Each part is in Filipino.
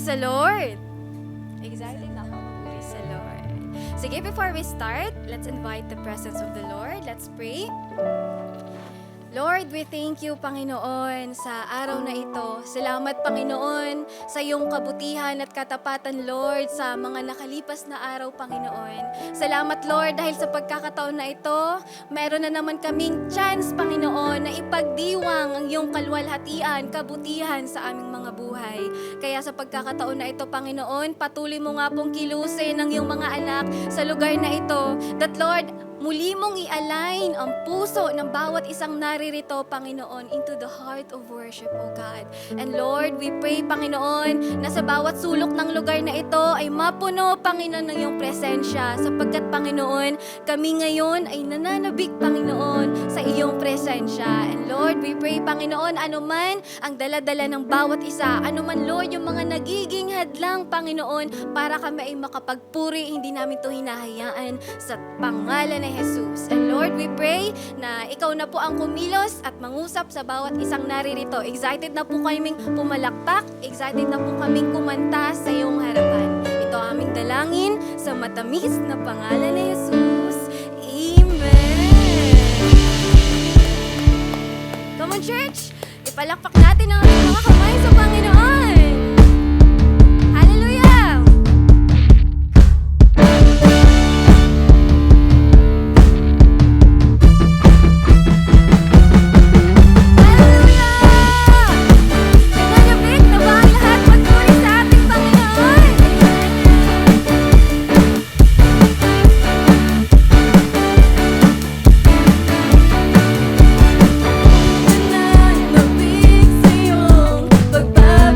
Praise the Lord! Excited na ako mag-praise the Lord. Sige, before we start, let's invite the presence of the Lord. Let's pray. Lord, we thank you, Panginoon, sa araw na ito. Salamat, Panginoon, sa iyong kabutihan at katapatan, Lord, sa mga nakalipas na araw, Panginoon. Salamat, Lord, dahil sa pagkakataon na ito, meron na naman kaming chance, Panginoon, na ipagdiwang ang iyong kalwalhatian, kabutihan sa aming mga buhay. Kaya sa pagkakataon na ito, Panginoon, patuloy mo nga pong kilusin ang iyong mga anak sa lugar na ito. That, Lord, muli mong i-align ang puso ng bawat isang naririto, Panginoon, into the heart of worship, O God. And Lord, we pray, Panginoon, na sa bawat sulok ng lugar na ito ay mapuno, Panginoon, ng iyong presensya. Sapagkat, Panginoon, kami ngayon ay nananabik, Panginoon, sa iyong presensya. And Lord, we pray, Panginoon, anuman ang dala-dala ng bawat isa, anuman, Lord, yung mga nagiging hadlang, Panginoon, para kami ay makapagpuri, hindi namin ito hinahayaan sa pangalan na Jesus. And Lord, we pray na ikaw na po ang kumilos at mangusap sa bawat isang naririto. Excited na po kaming pumalakpak, excited na po kaming kumanta sa iyong harapan. Ito ang aming dalangin sa matamis na pangalan ni Jesus. Amen! Come on, church! Ipalakpak natin ang ating mga kamay sa Panginoon! Hallelujah! Pagpapalagay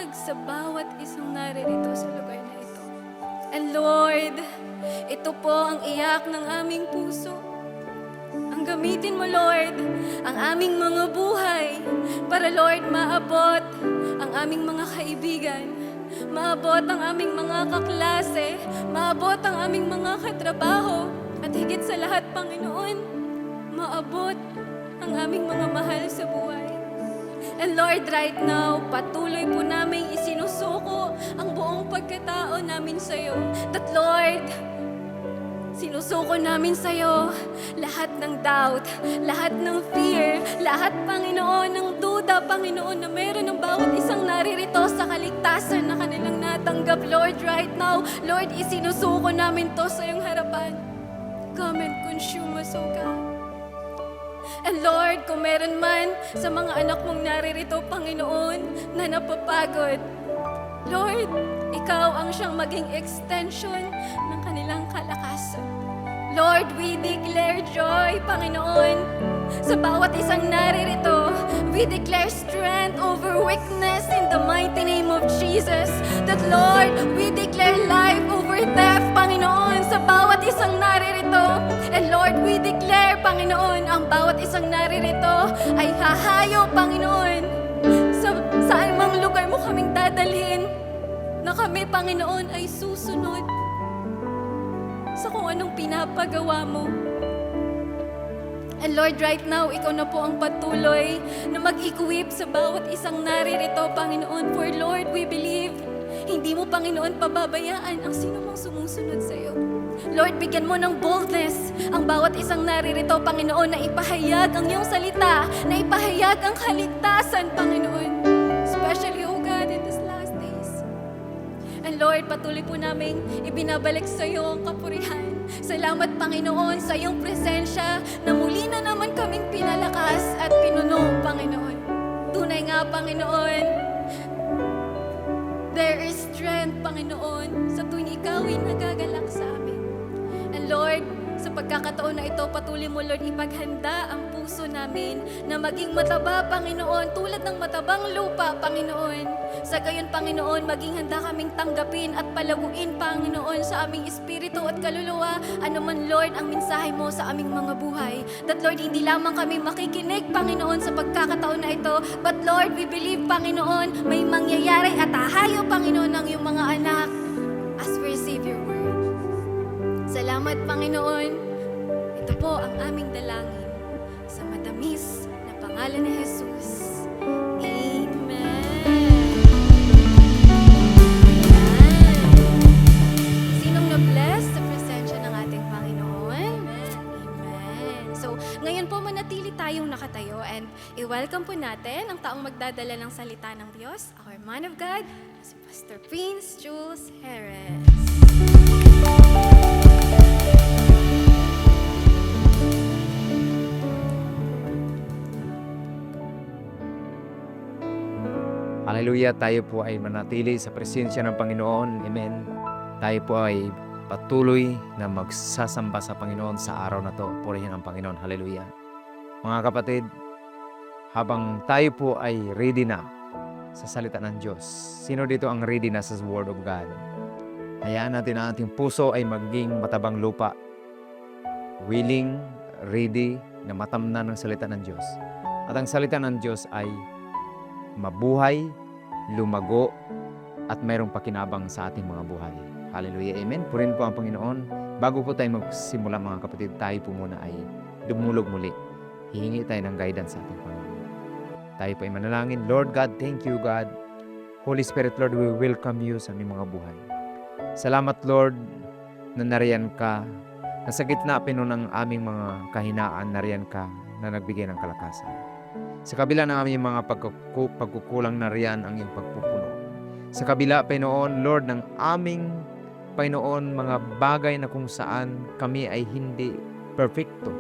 maghayag sa bawat isang naririto sa lugar na ito. And Lord, ito po ang iyak ng aming puso. Ang gamitin mo, Lord, ang aming mga buhay para, Lord, maabot ang aming mga kaibigan, maabot ang aming mga kaklase, maabot ang aming mga katrabaho, at higit sa lahat, Panginoon, maabot ang aming mga mahal sa buhay. And Lord, right now, patuloy po namin isinusuko ang buong pagkatao namin sa iyo. That, Lord, sinusuko namin sa iyo lahat ng doubt, lahat ng fear, lahat, Panginoon, ng duda, Panginoon, na meron ng bawat isang naririto sa kaligtasan na kanilang natanggap. Lord, right now, Lord, isinusuko namin to sa iyong harapan. Come and consume us, O God. And Lord, kung meron man sa mga anak mong naririto, Panginoon, na napapagod, Lord, ikaw ang siyang maging extension ng kanilang kalakasan. Lord, we declare joy, Panginoon, sa bawat isang naririto. We declare strength over weakness in the mighty name of Jesus. That, Lord, we declare life over death, Panginoon, sa bawat isang naririto. And Lord, we declare, Panginoon, ang bawat isang naririto ay hahayo, Panginoon, sa anumang lugar mo kaming dadalhin, na kami, Panginoon, ay susunod sa kung anong pinapagawa mo. And Lord, right now, ikaw na po ang patuloy na mag-equip sa bawat isang naririto, Panginoon. For Lord, we believe, hindi mo, Panginoon, pababayaan ang sino mang sumusunod sa iyo. Lord, bigyan mo ng boldness ang bawat isang naririto, Panginoon, na ipahayag ang iyong salita, na ipahayag ang kaligtasan, Panginoon. Especially, O God, in this last days. And Lord, patuloy po naming ibinabalik sa iyo ang kapurihan. Salamat, Panginoon, sa iyong presensya na muli na naman kaming pinalakas at pinuno, Panginoon. Tunay nga, Panginoon, there is strength, Panginoon, sa tuwing ikaw ay nagagalak sa amin. And Lord, sa pagkakataon na ito, patuloy mo, Lord, ipaghanda ang puso namin na maging mataba, Panginoon, tulad ng matabang lupa, Panginoon. Sa gayon, Panginoon, maging handa kaming tanggapin at palaguin, Panginoon, sa aming espiritu at kaluluwa, anuman, Lord, ang mensahe mo sa aming mga buhay. That, Lord, hindi lamang kami makikinig, Panginoon, sa pagkakataon na ito, but, Lord, we believe, Panginoon, may mangyayari at hahayo, Panginoon, ng iyong mga anak as we receive your word. Salamat, Panginoon. Ito po ang aming dalangin sa matamis na pangalan ni Jesus. Amen. Ayan. Sinong na-bless sa presensya ng ating Panginoon? Amen. So, ngayon po manatili tayong nakatayo and i-welcome po natin ang taong magdadala ng salita ng Diyos, our man of God, si Pastor Prince Jules Jerez. Hallelujah, tayo po ay manatili sa presensya ng Panginoon. Amen. Tayo po ay patuloy na magsasamba sa Panginoon sa araw na to. Purihin ang Panginoon. Hallelujah. Mga kapatid, habang tayo po ay ready na sa salita ng Diyos, sino dito ang ready na sa Word of God? Hayaan natin ang ating puso ay maging matabang lupa. Willing, ready, na matamnan ng salita ng Diyos. At ang salita ng Diyos ay mabuhay, lumago, at mayroong pakinabang sa ating mga buhay. Hallelujah. Amen. Purihin po ang Panginoon. Bago po tayo magsimula, mga kapatid, tayo po muna ay dumulog muli. Hihingi tayo ng guidance sa ating Panginoon. Tayo po ay manalangin. Lord God, thank you, God. Holy Spirit, Lord, we welcome you sa aming mga buhay. Salamat, Lord, na nariyan ka, na sa gitna ng aming mga kahinaan, nariyan ka na nagbigay ng kalakasan. Sa kabila ng aming mga pagkukulang, nariyan ang iyong pagpupuno. Sa kabila, Panginoon, Lord, ng aming, Panginoon, mga bagay na kung saan kami ay hindi perfecto,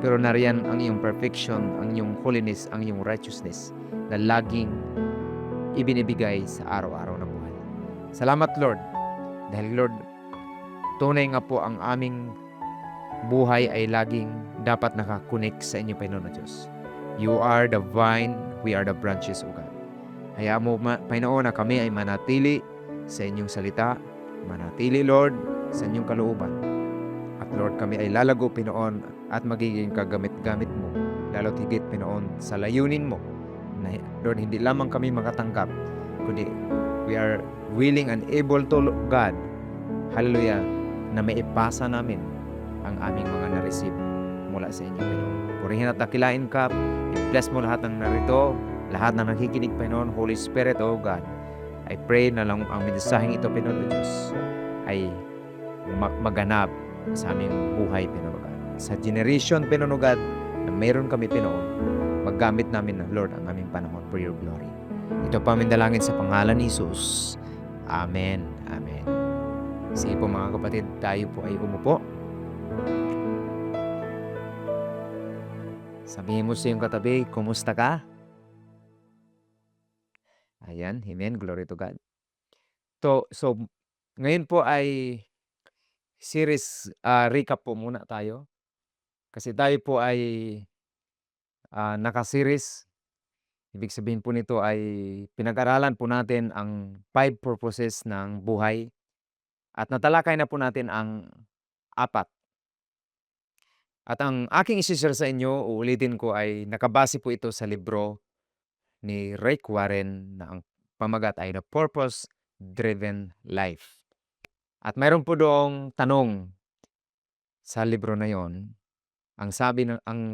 pero nariyan ang iyong perfection, ang iyong holiness, ang iyong righteousness na laging ibinibigay sa araw-araw na buhay. Salamat, Lord, dahil, Lord, tunay nga po ang aming buhay ay laging dapat nakakunik sa inyo, Panginoon na Diyos. You are the vine, we are the branches, O God. Hayaan mo, Panginoon, na kami ay manatili sa inyong salita, manatili, Lord, sa inyong kalooban. At Lord, kami ay lalago, Pinoon, at magiging kagamit-gamit mo, lalo't higit, Pinoon, sa layunin mo, na Lord, hindi lamang kami makatanggap, kundi we are willing and able to, God, hallelujah, na maipasa namin ang aming mga na-receive mula sa inyo, Pinoon. Purihin at dakilain ka, i-bless mo lahat ng narito, lahat na nakikinig, Pinoon. Holy Spirit, O God, I pray na lang ang mensaheng ito, Pinoon, o Diyos, ay maganap sa aming buhay, Pinoon, O God. Sa generation, Pinoon, O God, na mayroon kami, Pinoon, maggamit namin, Lord, ang aming panahon for your glory. Ito pa aming dalangin sa pangalan ni Jesus. Amen. Amen. Sige po mga kapatid, tayo po ay umupo. Sabihin mo sa iyong katabi, kumusta ka? Ayan, amen, glory to God. So ngayon po ay series recap po muna tayo. Kasi tayo po ay naka-series. Ibig sabihin po nito ay pinag-aralan po natin ang 5 purposes ng buhay. At natalakay na po natin ang 4. At ang aking isi-share sa inyo, uulitin ko, ay nakabase po ito sa libro ni Rick Warren na ang pamagat ay The Purpose-Driven Life. At mayroon po doong tanong sa libro na yon. Ang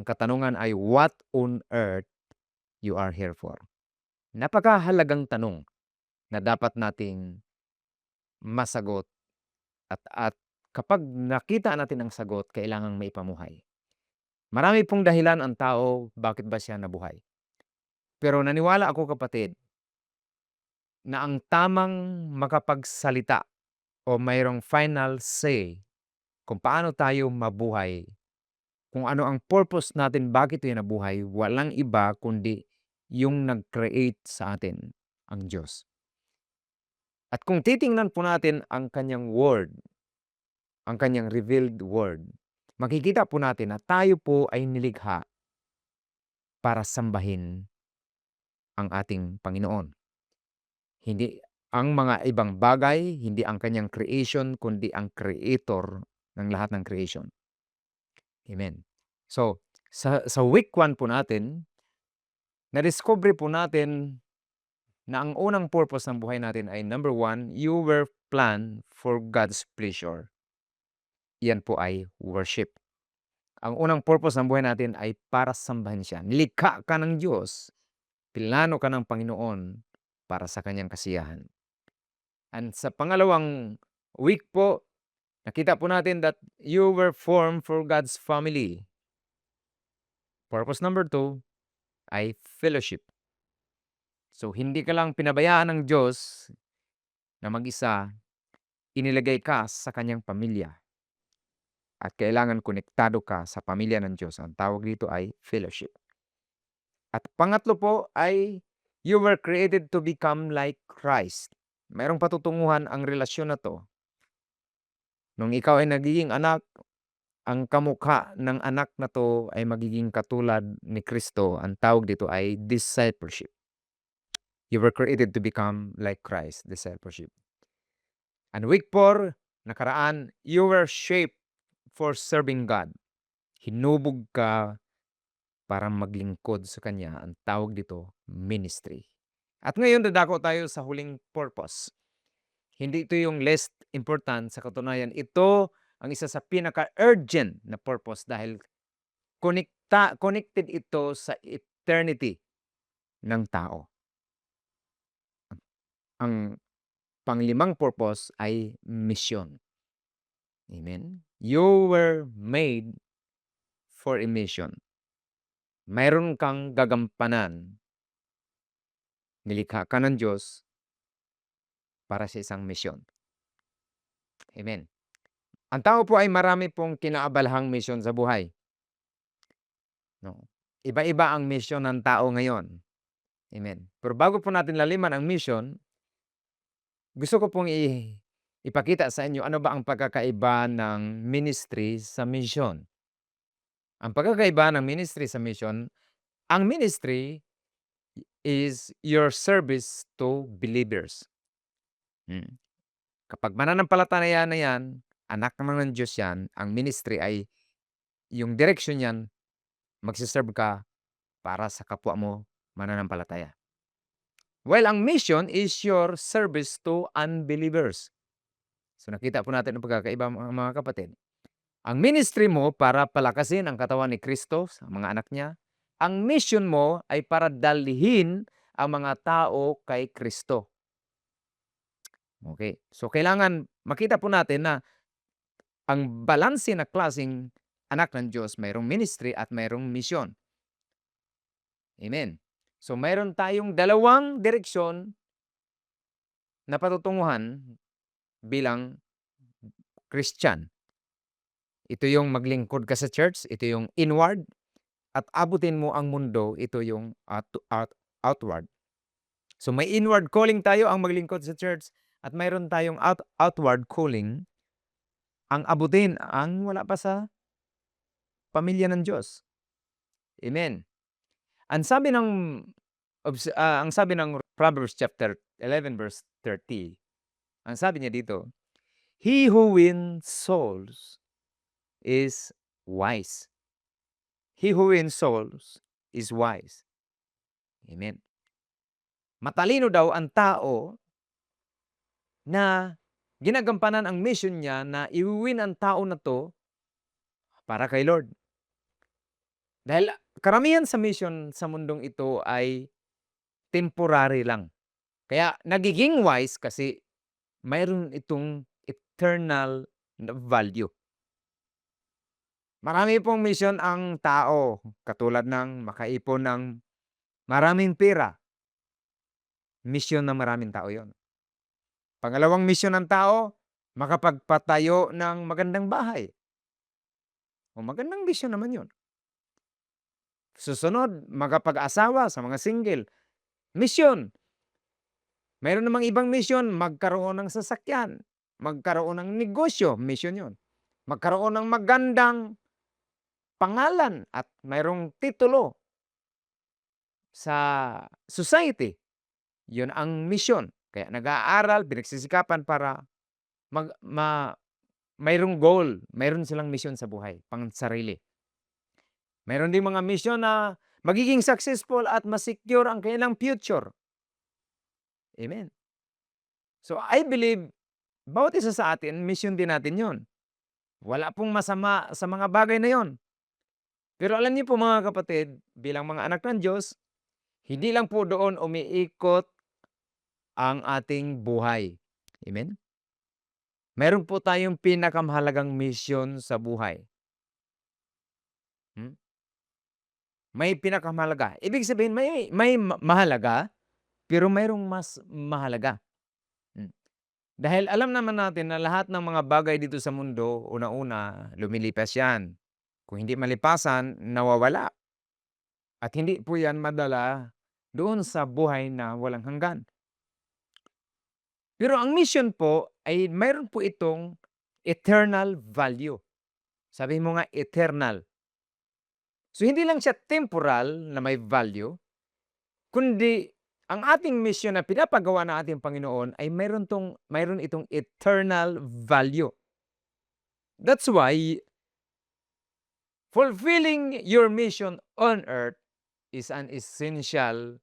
katanungan ay, what on earth you are here for? Napakahalagang tanong na dapat nating masagot at kapag nakita natin ang sagot, kailangang maipamuhay. Marami pong dahilan ang tao bakit ba siya nabuhay. Pero naniwala ako, kapatid, na ang tamang makapagsalita o mayroong final say kung paano tayo mabuhay, kung ano ang purpose natin, bakit tayo nabuhay, walang iba kundi yung nag-create sa atin, ang Diyos. At kung titingnan po natin ang kanyang word, ang kanyang revealed word, makikita po natin na tayo po ay nilikha para sambahin ang ating Panginoon. Hindi ang mga ibang bagay, hindi ang kanyang creation, kundi ang creator ng lahat ng creation. Amen. So, sa week 1 po natin, na-discover po natin na ang unang purpose ng buhay natin ay, number 1, you were planned for God's pleasure. Yan po ay worship. Ang unang purpose ng buhay natin ay para sambahin siya. Nilikha ka ng Diyos. Plano ka ng Panginoon para sa kanyang kasiyahan. And sa pangalawang week po, nakita po natin that you were formed for God's family. Purpose number 2 ay fellowship. So, hindi ka lang pinabayaan ng Diyos na mag-isa, inilagay ka sa kanyang pamilya. At kailangan konektado ka sa pamilya ng Diyos. Ang tawag dito ay fellowship. At pangatlo po ay you were created to become like Christ. Mayroong patutunguhan ang relasyon na to. Nung ikaw ay nagiging anak, ang kamukha ng anak na to ay magiging katulad ni Kristo. Ang tawag dito ay discipleship. You were created to become like Christ, discipleship. And week 4, nakaraan, you were shaped for serving God. Hinubog ka para maglingkod sa Kanya. Ang tawag dito, ministry. At ngayon, dadako tayo sa huling purpose. Hindi ito yung least important, sa katunayan. Ito ang isa sa pinaka-urgent na purpose dahil connected ito sa eternity ng tao. Ang panglimang purpose ay mission. Amen? You were made for a mission. Mayroon kang gagampanan. Nilikha ka ng Diyos para sa isang mission. Amen. Ang tao po ay marami pong kinaabalahang mission sa buhay. No? Iba-iba ang mission ng tao ngayon. Amen. Pero bago po natin laliman ang mission, gusto ko pong ipakita sa inyo ano ba ang pagkakaiba ng ministry sa mission. Ang pagkakaiba ng ministry sa mission, ang ministry, is your service to believers. Hmm. Kapag mananampalataya na yan, anak naman ng Diyos yan, ang ministry ay yung direksyon niyan, magse-serve ka para sa kapwa mo mananampalataya. While ang mission is your service to unbelievers. So nakita po natin ang pagkakaiba mga kapatid. Ang ministry mo para palakasin ang katawan ni Kristo sa mga anak niya. Ang mission mo ay para dalhin ang mga tao kay Kristo. Okay. So kailangan makita po natin na ang balanse na klaseng anak ng Diyos, mayroong ministry at mayroong mission. Amen. So mayroon tayong dalawang direksyon na patutunguhan bilang Christian. Ito yung maglingkod ka sa church, ito yung inward, at abutin mo ang mundo, ito yung outward. So may inward calling tayo ang maglingkod sa church, at mayroon tayong outward calling ang abutin ang wala pa sa pamilya ng Diyos. Amen. Ang sabi ng Proverbs chapter 11 verse 30, ang sabi niya dito, he who wins souls is wise. He who wins souls is wise. Amen. Matalino daw ang tao na ginagampanan ang mission niya na i-win ang tao na to para kay Lord. Dahil karamihan sa mission sa mundong ito ay temporary lang. Kaya nagiging wise kasi mayroon itong eternal na value. Marami pong mission ang tao, katulad ng makaipon ng maraming pera. Mission ng maraming tao yon. Pangalawang mission ng tao, makapagpatayo ng magandang bahay. O magandang mission naman yon. Susunod, makapag-asawa sa mga single. Mission. Mayroon namang ibang mission, magkaroon ng sasakyan, magkaroon ng negosyo, mission yon. Magkaroon ng magandang pangalan at mayroong titulo sa society. Yun ang mission. Kaya nag-aaral, pinagsisikapan para mayroong goal, mayroon silang mission sa buhay, pang sarili. Mayroon din mga mission na magiging successful at masecure ang kanilang future. Amen. So I believe, bawat isa sa atin, mission din natin yon. Wala pong masama sa mga bagay na yon. Pero alam niyo po mga kapatid, bilang mga anak ng Diyos, hindi lang po doon umiikot ang ating buhay. Amen? Meron po tayong pinakamahalagang mission sa buhay. May pinakamahalaga. Ibig sabihin, may mahalaga, pero mayroong mas mahalaga. Dahil alam naman natin na lahat ng mga bagay dito sa mundo, una-una, lumilipas yan. Kung hindi malipasan, nawawala. At hindi po yan madala doon sa buhay na walang hanggan. Pero ang mission po ay mayroon po itong eternal value. Sabi mo nga, eternal. So hindi lang siya temporal na may value, kundi ang ating mission na pinapagawa ng ating Panginoon ay mayroon itong eternal value. That's why fulfilling your mission on earth is an essential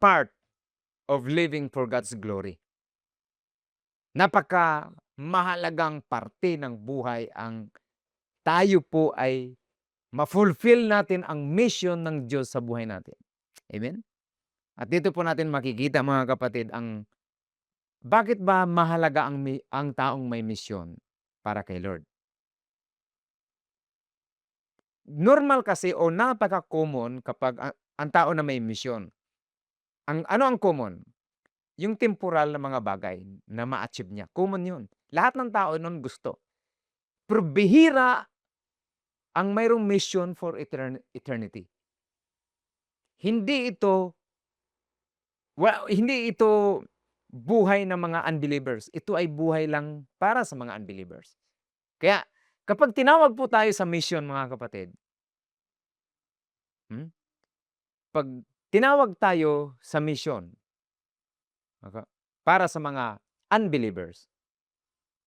part of living for God's glory. Napaka mahalagang parte ng buhay ang tayo po ay ma-fulfill natin ang mission ng Diyos sa buhay natin. Amen? At dito po natin makikita mga kapatid bakit ba mahalaga ang taong may mission para kay Lord. Normal kasi o napaka-common kapag ang tao na may mission. Ano ang common? Yung temporal na mga bagay na ma-achieve niya. Common yun. Lahat ng tao nun gusto. Pero bihira ang mayroong mission for eternity. Hindi ito buhay ng mga unbelievers. Ito ay buhay lang para sa mga unbelievers. Kaya kapag tinawag po tayo sa mission mga kapatid, pag tinawag tayo sa mission. Okay? Para sa mga unbelievers.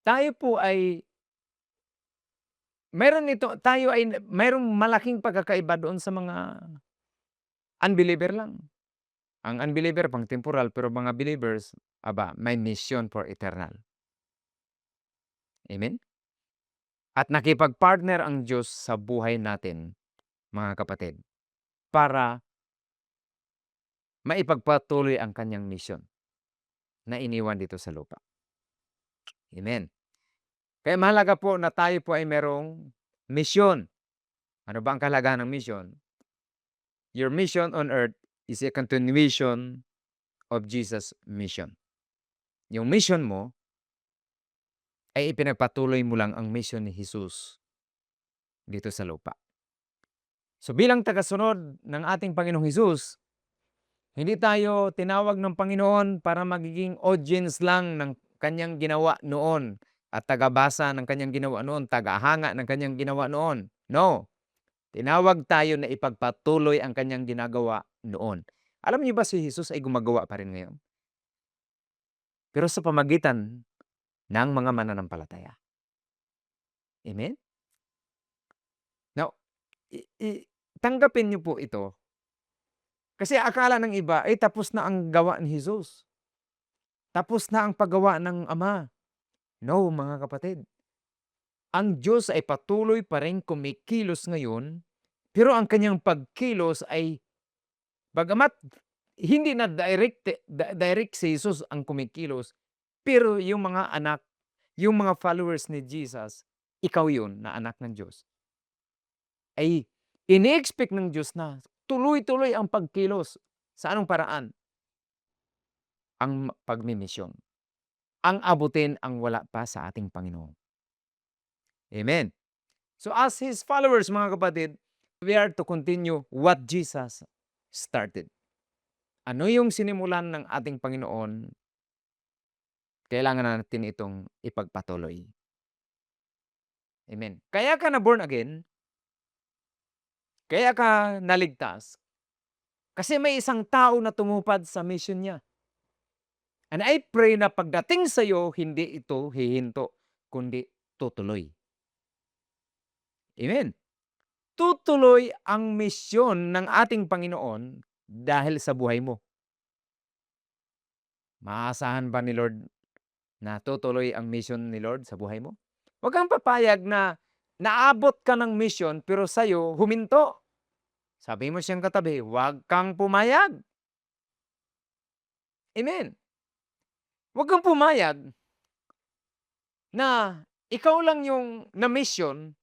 Tayo po ay mayroong malaking pagkakaiba doon sa mga unbeliever lang. Ang unbeliever pang temporal pero mga believers, may mission for eternal. Amen? At nakipag-partner ang Diyos sa buhay natin, mga kapatid, para maipagpatuloy ang kanyang mission na iniwan dito sa lupa. Amen. Kaya mahalaga po na tayo po ay merong mission. Ano ba ang kahalagahan ng mission? Your mission on earth is a continuation of Jesus' mission. Yung mission mo ay ipinagpatuloy mo lang ang mission ni Jesus dito sa lupa. So bilang tagasunod ng ating Panginoong Hesus, hindi tayo tinawag ng Panginoon para magiging audience lang ng kanyang ginawa noon at tagabasa ng kanyang ginawa noon, tagahanga ng kanyang ginawa noon. No. Tinawag tayo na ipagpatuloy ang kanyang ginagawa noon. Alam niyo ba si Jesus ay gumagawa pa rin ngayon? Pero sa pamagitan ng mga mananampalataya. Amen? Now, tanggapin niyo po ito. Kasi akala ng iba, tapos na ang gawa ni Jesus. Tapos na ang paggawa ng Ama. No, mga kapatid. Ang Diyos ay patuloy pa rin kumikilos ngayon, pero ang kanyang pagkilos ay, bagamat hindi na direct si Jesus ang kumikilos, pero yung mga anak, yung mga followers ni Jesus, ikaw yun na anak ng Diyos, ay ini-expect ng Diyos na tuloy-tuloy ang pagkilos. Sa anong paraan? Ang pagmimisyon. Ang abutin ang wala pa sa ating Panginoon. Amen. So as His followers, mga kapatid, we are to continue what Jesus started. Ano yung sinimulan ng ating Panginoon, kailangan natin itong ipagpatuloy. Amen. Kaya ka na born again, kaya ka naligtas, kasi may isang tao na tumupad sa mission niya. And I pray na pagdating sa iyo, hindi ito hihinto, kundi tutuloy. Amen. Tutuloy ang misyon ng ating Panginoon dahil sa buhay mo. Maasahan ba ni Lord na tutuloy ang mission ni Lord sa buhay mo? Huwag kang papayag na naabot ka ng mission pero sa'yo huminto. Sabi mo siyang katabi, huwag kang pumayag. Amen. Huwag kang pumayag na ikaw lang yung na-mission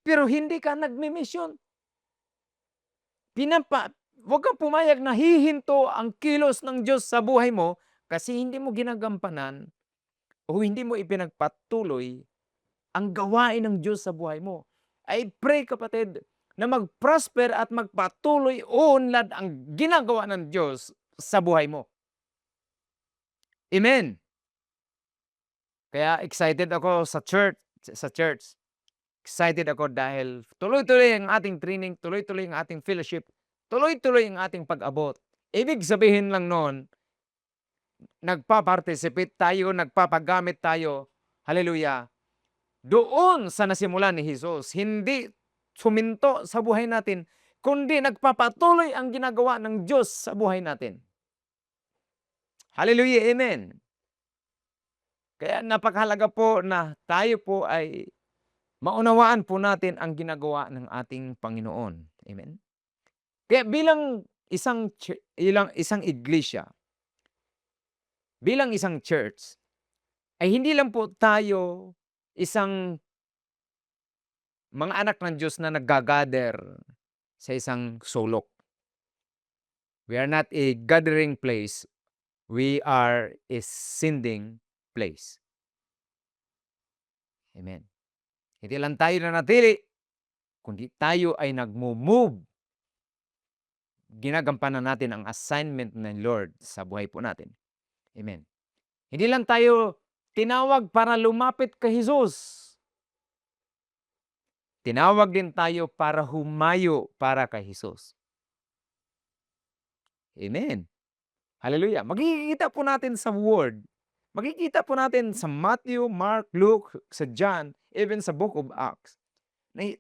pero hindi ka nagmi-mission. Huwag kang pumayag na hihinto ang kilos ng Diyos sa buhay mo kasi hindi mo ginagampanan o hindi mo ipinagpatuloy ang gawain ng Diyos sa buhay mo. I pray, kapatid, na mag-prosper at magpatuloy unlad ang ginagawa ng Diyos sa buhay mo. Amen. Kaya excited ako sa church. Excited ako dahil tuloy-tuloy ang ating training, tuloy-tuloy ang ating fellowship, tuloy-tuloy ang ating pag-abot. Ibig sabihin lang noon, nagpa-participate tayo, nagpapagamit tayo, hallelujah, doon sa nasimulan ni Jesus. Hindi suminto sa buhay natin, kundi nagpapatuloy ang ginagawa ng Diyos sa buhay natin. Hallelujah, amen. Kaya napakahalaga po na tayo po ay maunawaan po natin ang ginagawa ng ating Panginoon. Amen. Kaya bilang isang iglesia, bilang isang church, ay hindi lang po tayo isang mga anak ng Diyos na nag-gather sa isang sulok. We are not a gathering place. We are a sending place. Amen. Hindi lang tayo nanatili, kundi tayo ay nagmo-move. Ginagampanan natin ang assignment ng Lord sa buhay po natin. Amen. Hindi lang tayo tinawag para lumapit kay Jesus. Tinawag din tayo para humayo para kay Jesus. Amen. Hallelujah. Makikita po natin sa Word. Makikita po natin sa Matthew, Mark, Luke, sa John, even sa Book of Acts, na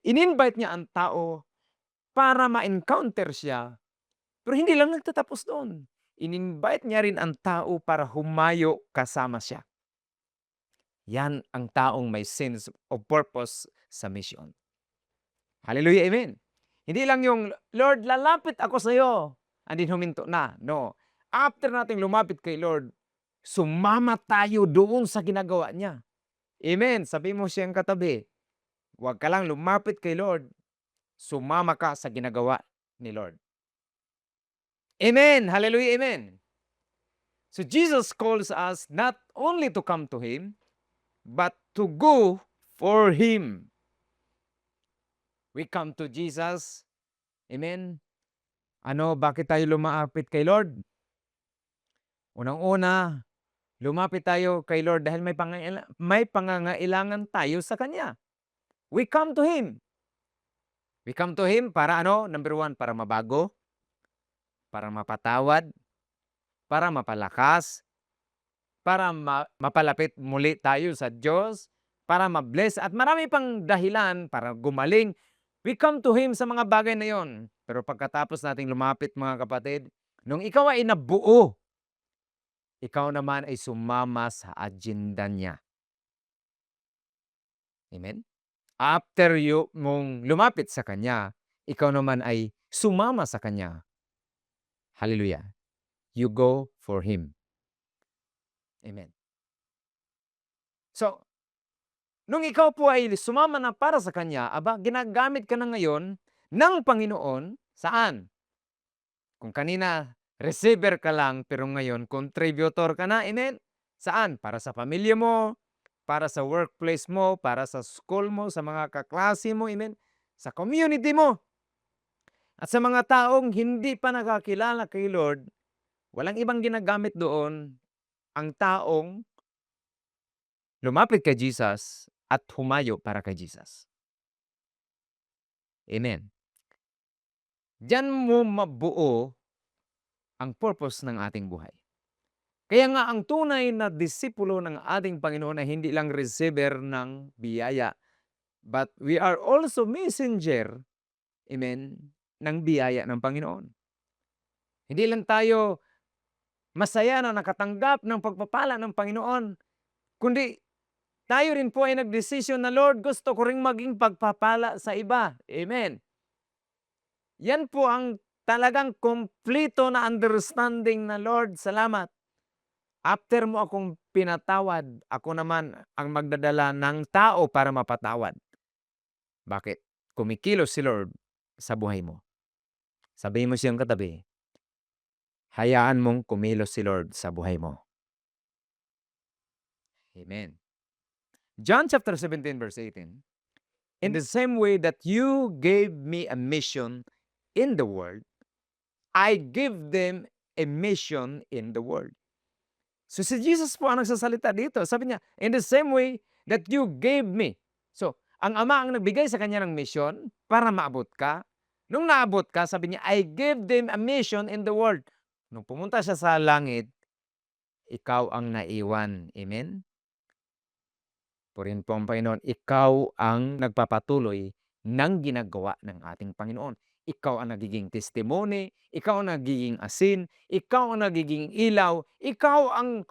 in-invite niya ang tao para ma-encounter siya. Pero hindi lang nagtatapos doon. In-invite niya rin ang tao para humayo kasama siya. Yan ang taong may sense of purpose sa mission. Hallelujah, amen. Hindi lang yung, Lord, lalapit ako sa iyo. Andin huminto na. No. After nating lumapit kay Lord, sumama tayo doon sa ginagawa niya. Amen. Sabi mo siyang katabi, huwag ka lang lumapit kay Lord, sumama ka sa ginagawa ni Lord. Amen. Hallelujah, amen. So Jesus calls us not only to come to Him, but to go for Him. We come to Jesus. Amen. Bakit tayo lumapit kay Lord? Unang-una, lumapit tayo kay Lord dahil may pangangailangan tayo sa Kanya. We come to Him. We come to Him para Number one, para mabago, para mapatawad, para mapalakas, para mapalapit muli tayo sa Diyos, para ma-bless, at marami pang dahilan para gumaling. We come to Him sa mga bagay na yon. Pero pagkatapos nating lumapit, mga kapatid, nung ikaw ay nabuo, ikaw naman ay sumama sa agenda niya. Amen? After mong lumapit sa Kanya, ikaw naman ay sumama sa Kanya. Hallelujah. You go for Him. Amen. So, nung ikaw po ay sumama na para sa Kanya, ginagamit ka na ngayon ng Panginoon, saan? Kung kanina, receiver ka lang, pero ngayon, contributor ka na. Amen? Saan? Para sa pamilya mo, para sa workplace mo, para sa school mo, sa mga kaklase mo, amen? Sa community mo. At sa mga taong hindi pa nakakilala kay Lord, walang ibang ginagamit doon ang taong lumapit kay Jesus at humayo para kay Jesus. Amen. Diyan mo mabuo ang purpose ng ating buhay. Kaya nga ang tunay na disipulo ng ating Panginoon ay hindi lang receiver ng biyaya, but we are also messenger, amen, ng biyaya ng Panginoon. Hindi lang tayo masaya na nakatanggap ng pagpapala ng Panginoon, kundi tayo rin po ay nagdesisyon na, Lord, gusto ko ring maging pagpapala sa iba. Amen. Yan po ang talagang kompleto na understanding na, Lord, salamat. After mo akong pinatawad, ako naman ang magdadala ng tao para mapatawad. Bakit? Kumikilos si Lord sa buhay mo. Sabihin mo siyang katabi, hayaan mong kumilos si Lord sa buhay mo. Amen. John chapter 17 verse 18. In the same way that you gave me a mission in the world, I give them a mission in the world. So si Jesus po ang nagsasalita dito. Sabi niya, in the same way that you gave me. So, ang Ama ang nagbigay sa kanya ng mission para maabot ka. Nung naabot ka, sabi niya, I gave them a mission in the world. Nung pumunta siya sa langit, ikaw ang naiwan. Amen? Purihin po ang Panginoon, ikaw ang nagpapatuloy ng ginagawa ng ating Panginoon. Ikaw ang nagiging testimony, ikaw ang nagiging asin, ikaw ang nagiging ilaw, ikaw ang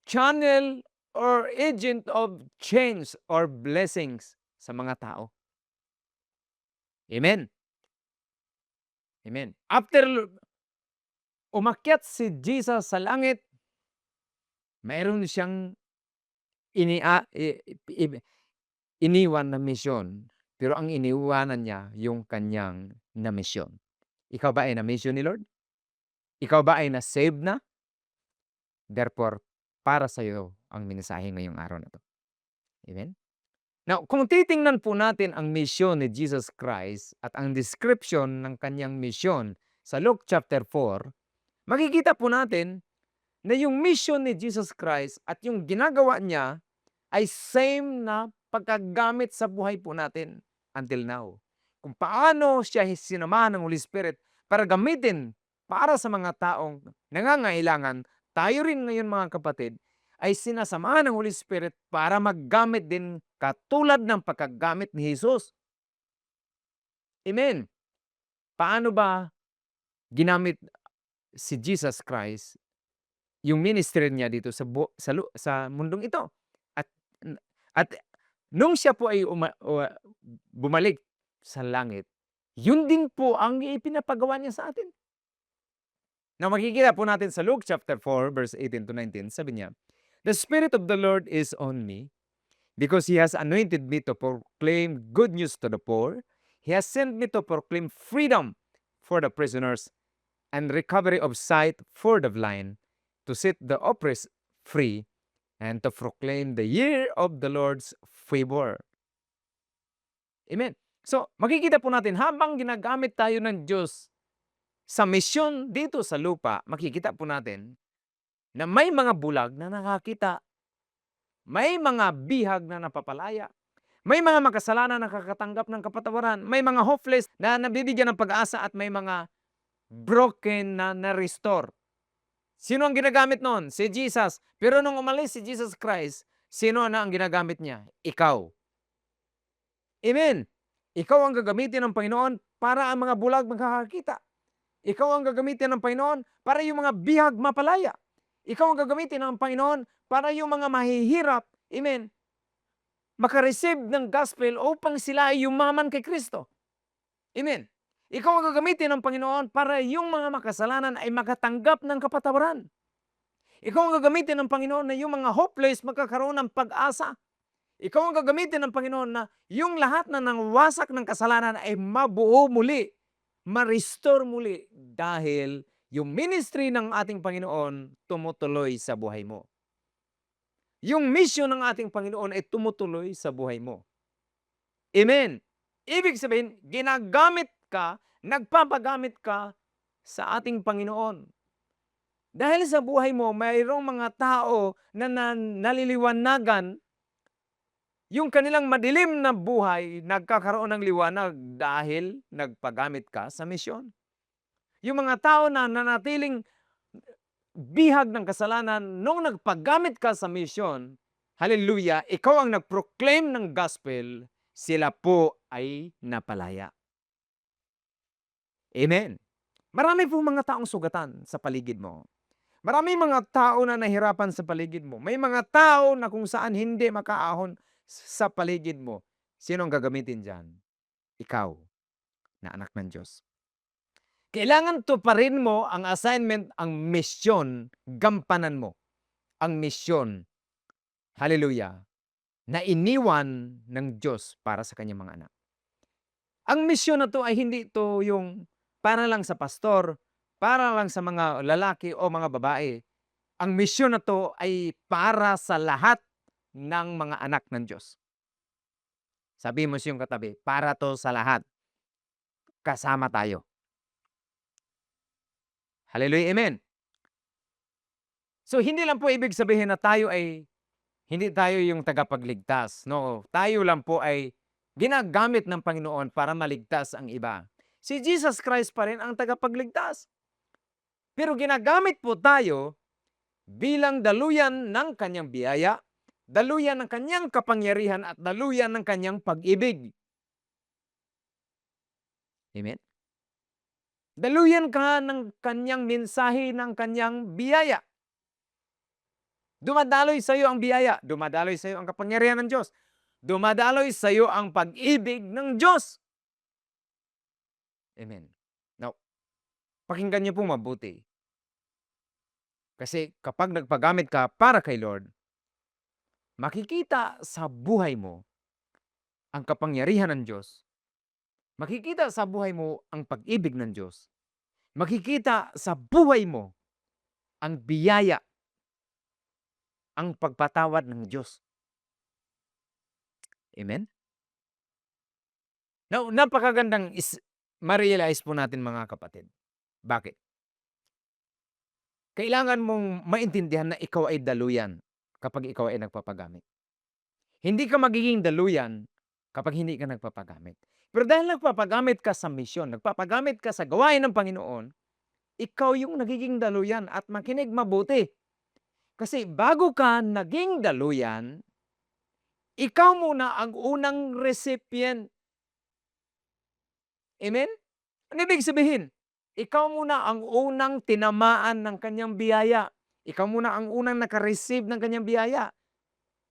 channel or agent of change or blessings sa mga tao. Amen. Amen. After umakyat si Jesus sa langit, mayroon siyang iniwan na misyon. Pero ang iniwanan niya yung kanyang na misyon. Ikaw ba ay na mission ni Lord? Ikaw ba ay na-save na? Therefore, para sa iyo ang mensahe ngayong araw na to. Amen? Now, kung titingnan po natin ang misyon ni Jesus Christ at ang description ng kanyang misyon sa Luke chapter 4, makikita po natin na yung mission ni Jesus Christ at yung ginagawa niya ay same na pagkagamit sa buhay po natin until now. Kung paano siya sinamahan ng Holy Spirit para gamitin para sa mga taong nangangailangan, tayo rin ngayon mga kapatid, ay sinasamahan ng Holy Spirit para maggamit din katulad ng pagkagamit ni Jesus. Amen. Paano ba ginamit si Jesus Christ yung ministry niya dito sa mundong ito? At at nung siya po ay bumalik sa langit, yun din po ang ipinapagawa niya sa atin. Na makikita po natin sa Luke chapter 4 verse 18 to 19, sabi niya, "The Spirit of the Lord is on me, because He has anointed me to proclaim good news to the poor. He has sent me to proclaim freedom for the prisoners and recovery of sight for the blind, to set the oppressed free, and to proclaim the year of the Lord's favor." Amen. So, makikita po natin habang ginagamit tayo ng Diyos sa misyon dito sa lupa, makikita po natin na may mga bulag na nakakita, may mga bihag na napapalaya, may mga makasalanan na nakakatanggap ng kapatawaran, may mga hopeless na nabibigyan ng pag-asa, at may mga broken na na-restore. Sino ang ginagamit noon? Si Jesus. Pero nung umalis si Jesus Christ, sino na ang ginagamit niya? Ikaw. Amen. Ikaw ang gagamitin ng Panginoon para ang mga bulag makakakita. Ikaw ang gagamitin ng Panginoon para yung mga bihag mapalaya. Ikaw ang gagamitin ng Panginoon para yung mga mahihirap, amen, makareceive ng gospel upang sila ay yumaman kay Kristo. Amen. Ikaw ang gagamitin ng Panginoon para yung mga makasalanan ay makatanggap ng kapatawaran. Ikaw ang gagamitin ng Panginoon na yung mga hopeless magkakaroon ng pag-asa. Ikaw ang gagamitin ng Panginoon na yung lahat na nangwasak ng kasalanan ay mabuo muli, ma-restore muli, dahil yung ministry ng ating Panginoon tumutuloy sa buhay mo. Yung mission ng ating Panginoon ay tumutuloy sa buhay mo. Amen. Ibig sabihin, ginagamit ka, nagpapagamit ka sa ating Panginoon. Dahil sa buhay mo, mayroong mga tao na naliliwanagan, yung kanilang madilim na buhay, nagkakaroon ng liwanag dahil nagpagamit ka sa misyon. Yung mga tao na nanatiling bihag ng kasalanan, nung nagpagamit ka sa misyon, hallelujah, ikaw ang nag-proclaim ng gospel, sila po ay napalaya. Amen. Marami po mga taong sugatan sa paligid mo. Marami mga tao na nahirapan sa paligid mo. May mga tao na kung saan hindi makaahon sa paligid mo. Sino ang gagamitin dyan? Ikaw, na anak ng Diyos. Kailangan tuparin mo ang assignment, ang misyon, gampanan mo ang misyon, hallelujah, na iniwan ng Diyos para sa kanyang mga anak. Ang misyon na to ay hindi to yung para lang sa pastor, para lang sa mga lalaki o mga babae. Ang misyon na to ay para sa lahat ng mga anak ng Diyos. Sabi mo sa iyong katabi, para to sa lahat. Kasama tayo. Hallelujah, amen. So, hindi lang po ibig sabihin na tayo ay, hindi tayo yung tagapagligtas. No, tayo lang po ay ginagamit ng Panginoon para maligtas ang iba. Si Jesus Christ pa rin ang tagapagligtas. Pero ginagamit po tayo bilang daluyan ng kanyang biyaya, daluyan ng kanyang kapangyarihan, at daluyan ng kanyang pag-ibig. Amen? Daluyan ka ng kanyang mensahe, ng kanyang biyaya. Dumadaloy sa iyo ang biyaya, dumadaloy sa iyo ang kapangyarihan ng Diyos, dumadaloy sa iyo ang pag-ibig ng Diyos. Amen. Now, pakinggan niyo po mabuti. Kasi kapag nagpagamit ka para kay Lord, makikita sa buhay mo ang kapangyarihan ng Diyos. Makikita sa buhay mo ang pag-ibig ng Diyos. Makikita sa buhay mo ang biyaya, ang pagpatawad ng Diyos. Amen? Now, napakagandang ma-realize po natin mga kapatid. Bakit? Kailangan mong maintindihan na ikaw ay daluyan kapag ikaw ay nagpapagamit. Hindi ka magiging daluyan kapag hindi ka nagpapagamit. Pero dahil nagpapagamit ka sa misyon, nagpapagamit ka sa gawain ng Panginoon, ikaw yung nagiging daluyan at makinig mabuti. Kasi bago ka naging daluyan, ikaw muna ang unang recipient. Amen? Ano ibig sabihin? Ikaw muna ang unang tinamaan ng kanyang biyaya. Ikaw muna ang unang naka-receive ng kanyang biyaya.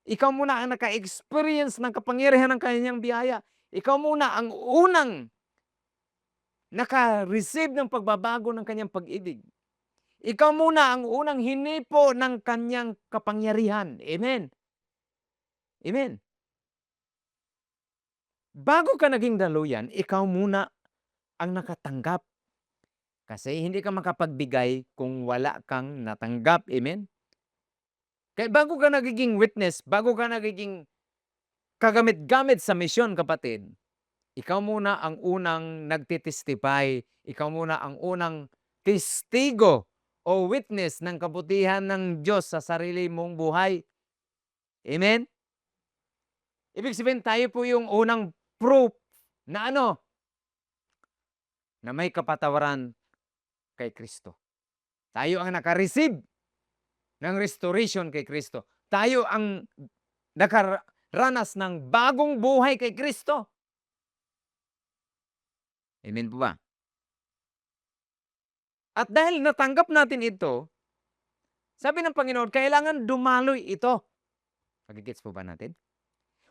Ikaw muna ang naka-experience ng kapangyarihan ng kanyang biyaya. Ikaw muna ang unang naka-receive ng pagbabago ng kanyang pag-ibig. Ikaw muna ang unang hinipo ng kanyang kapangyarihan. Amen? Amen? Bago ka naging daluyan, ikaw muna ang nakatanggap. Kasi hindi ka makapagbigay kung wala kang natanggap. Amen? Kaya bago ka nagiging witness, bago ka nagiging kagamit-gamit sa misyon, kapatid, ikaw muna ang unang nagtitestify. Ikaw muna ang unang testigo o witness ng kabutihan ng Diyos sa sarili mong buhay. Amen? Ibig sabihin, tayo po yung unang proof na ano? Na may kapatawaran kay Kristo. Tayo ang naka-receive ng restoration kay Kristo. Tayo ang nakaranas ng bagong buhay kay Kristo. Amen po ba? At dahil natanggap natin ito, sabi ng Panginoon, kailangan dumaloy ito. Nagigets po ba natin?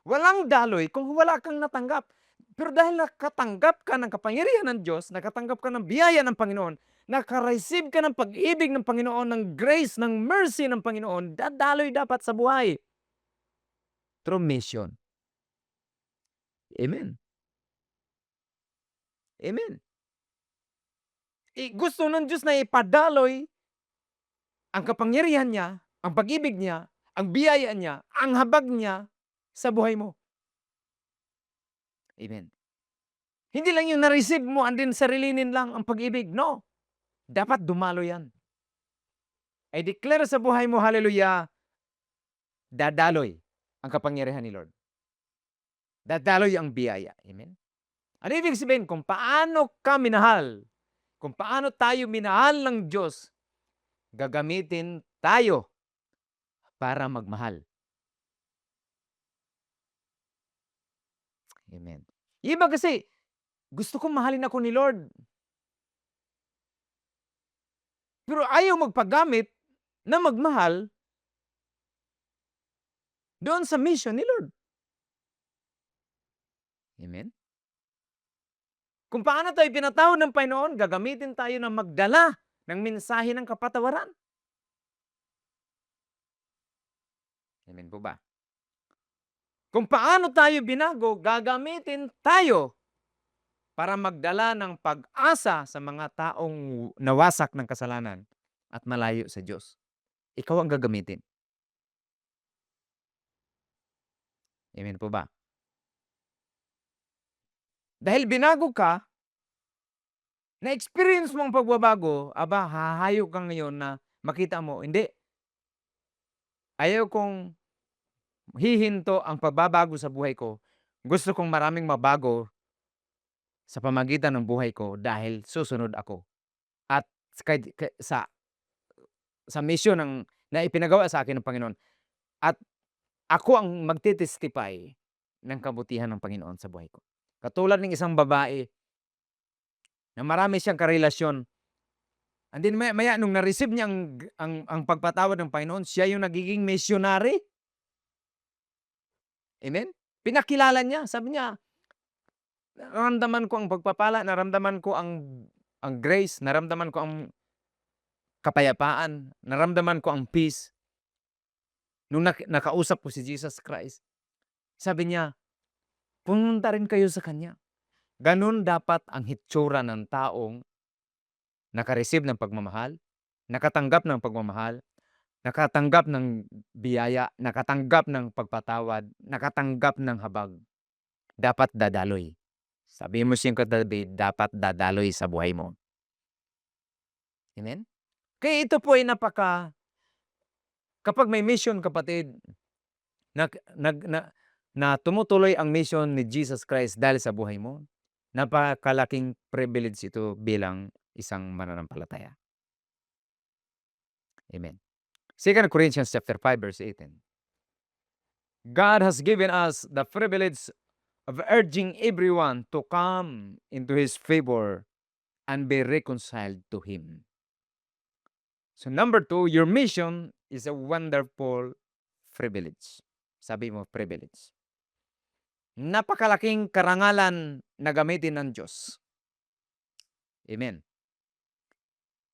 Walang daloy kung wala kang natanggap. Pero dahil nakatanggap ka ng kapangyarihan ng Diyos, nakatanggap ka ng biyaya ng Panginoon, nakareceive ka ng pag-ibig ng Panginoon, ng grace, ng mercy ng Panginoon, dadaloy dapat sa buhay. Through mission. Amen. Amen. Gusto ng Diyos na ipadaloy ang kapangyarihan niya, ang pag-ibig niya, ang biyaya niya, ang habag niya sa buhay mo. Amen. Hindi lang yung na-receive mo and then sarilinin lang ang pag-ibig. No. Dapat dumalo yan. I declare sa buhay mo, hallelujah, dadaloy ang kapangyarihan ni Lord. Dadaloy ang biyaya. Amen. Ano ibig sabihin? Kung paano ka minahal, kung paano tayo minahal ng Diyos, gagamitin tayo para magmahal. Amen. Iba kasi, gusto kong mahalin ako ni Lord. Pero ayaw magpagamit na magmahal doon sa mission ni Lord. Amen? Kung paano tayo pinatawad ng Panginoon, gagamitin tayo na magdala ng mensahe ng kapatawaran. Amen po ba? Kung paano tayo binago, gagamitin tayo para magdala ng pag-asa sa mga taong nawasak ng kasalanan at malayo sa Diyos. Ikaw ang gagamitin. Amen po ba? Dahil binago ka, na-experience mo ang pagbabago, aba, hahayok ka ngayon na makita mo, hindi. Ayaw kong hihinto ang pagbabago sa buhay ko. Gusto kong maraming mabago sa pamagitan ng buhay ko dahil susunod ako. At sa mission na ipinagawa sa akin ng Panginoon. At ako ang magtitestify ng kabutihan ng Panginoon sa buhay ko. Katulad ng isang babae na marami siyang karelasyon. And then maya nung na-receive niya ang pagpatawad ng Panginoon, siya yung nagiging missionary. Amen? Pinakilala niya. Sabi niya, naramdaman ko ang pagpapala, naramdaman ko ang grace, naramdaman ko ang kapayapaan, naramdaman ko ang peace. Nung nakausap ko si Jesus Christ, sabi niya, pumunta rin kayo sa Kanya. Ganun dapat ang hitsura ng taong naka-receive ng pagmamahal, nakatanggap ng pagmamahal, nakatanggap ng biyaya, nakatanggap ng pagpatawad, nakatanggap ng habag. Dapat dadaloy. Sabi mo siyang katabi, dapat dadaloy sa buhay mo. Amen? Kaya ito po ay kapag may mission, kapatid, na tumutuloy ang mission ni Jesus Christ dahil sa buhay mo, Napakalaking privilege ito bilang isang mananampalataya. Amen. 2 Corinthians chapter 5 verse 18. God has given us the privilege of urging everyone to come into His favor and be reconciled to Him. So number 2, your mission is a wonderful privilege. Sabi mo, privilege. Napakalaking karangalan na gamitin ng Diyos. Amen.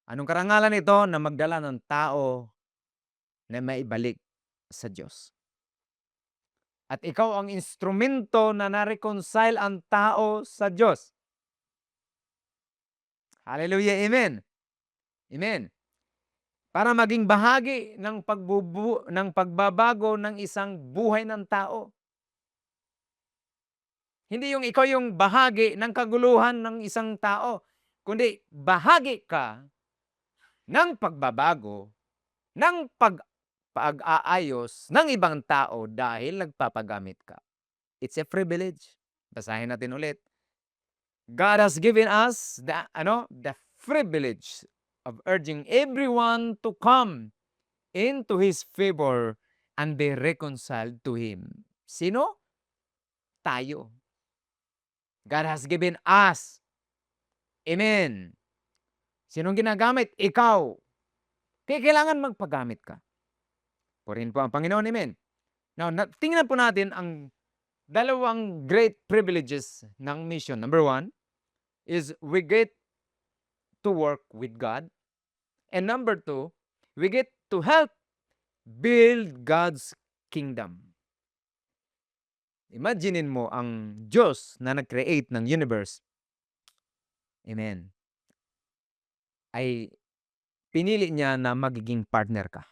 Anong karangalan ito? Na magdala ng tao na maibalik sa Diyos. At ikaw ang instrumento na na-reconcile ang tao sa Diyos. Hallelujah. Amen. Amen. Para maging bahagi ng pagbabago ng isang buhay ng tao. Hindi yung ikaw yung bahagi ng kaguluhan ng isang tao, kundi bahagi ka ng pagbabago, ng pag-aayos ng ibang tao dahil nagpapagamit ka. It's a privilege. Basahin natin ulit. God has given us the privilege of urging everyone to come into His favor and be reconciled to Him. Sino? Tayo. God has given us. Amen. Sinong ginagamit? Ikaw. Kaya kailangan magpagamit ka. Purihin po ang Panginoon. Amen. Now, tingnan po natin ang dalawang great privileges ng mission. Number 1 is we get to work with God. And number 2, we get to help build God's kingdom. Imaginein mo ang Diyos na nag-create ng universe. Amen. Ay pinili niya na magiging partner ka.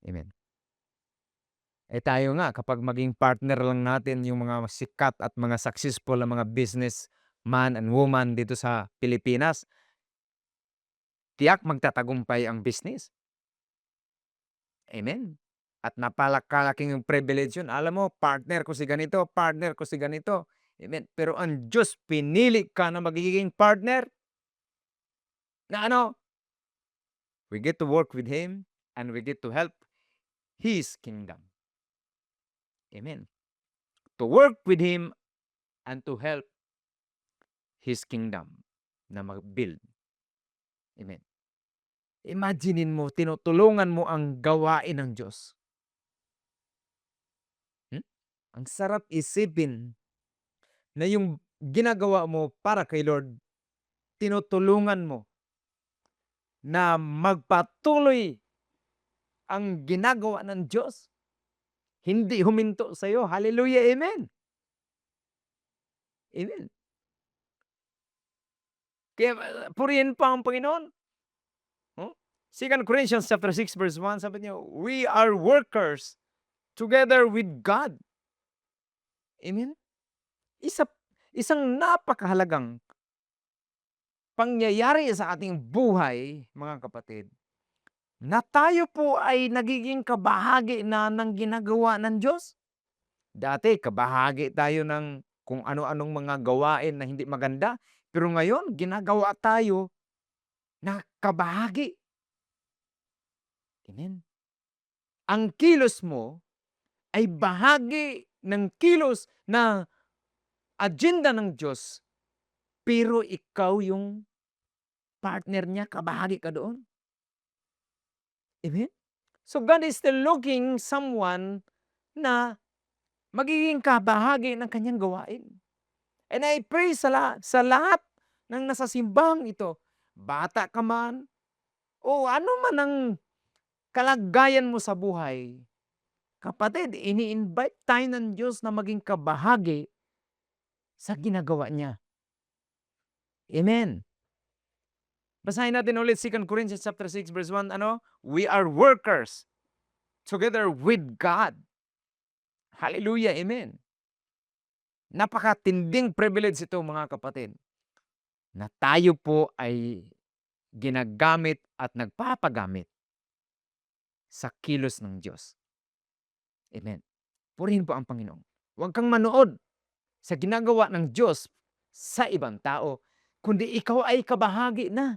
Amen. Eh tayo nga, kapag maging partner lang natin yung mga sikat at mga successful na mga business man and woman dito sa Pilipinas, tiyak magtatagumpay ang business. Amen. At napakalaking privilege yun. Alam mo, partner ko si ganito, partner ko si ganito. Amen. Pero ang Diyos, pinili ka na magiging partner. Na we get to work with Him and we get to help His kingdom. Amen. To work with Him and to help His kingdom na mag-build. Amen. Imaginein mo, tinutulungan mo ang gawain ng Diyos. Ang sarap isipin na yung ginagawa mo para kay Lord, tinutulungan mo na magpatuloy ang ginagawa ng Diyos. Hindi huminto sa iyo. Hallelujah. Amen. Amen. Kaya purihin pa ang Panginoon. 2 Corinthians chapter 6 verse 1, sabi niya, we are workers together with God. Amen? Isang napakahalagang pangyayari sa ating buhay, mga kapatid, na tayo po ay nagiging kabahagi na ng ginagawa ng Diyos. Dati, kabahagi tayo ng kung ano-anong mga gawain na hindi maganda, pero ngayon, ginagawa tayo na kabahagi. Amen. Ang kilos mo ay bahagi ng kilos na agenda ng Diyos, pero ikaw yung partner niya, kabahagi ka doon. Amen? So God is still looking someone na magiging kabahagi ng kanyang gawain. And I pray sa lahat ng nasa simbahang ito, bata ka man, o ano man ang kalagayan mo sa buhay, kapatid, ini-invite tayo ng Diyos na maging kabahagi sa ginagawa niya. Amen. Basahin natin ulit 2 Corinthians chapter 6 verse 1, we are workers together with God. Hallelujah. Amen. Napakatinding privilege ito, mga kapatid, na tayo po ay ginagamit at nagpapagamit sa kilos ng Diyos. Amen. Purihin po ang Panginoon. Huwag kang manood sa ginagawa ng Diyos sa ibang tao, kundi ikaw ay kabahagi na.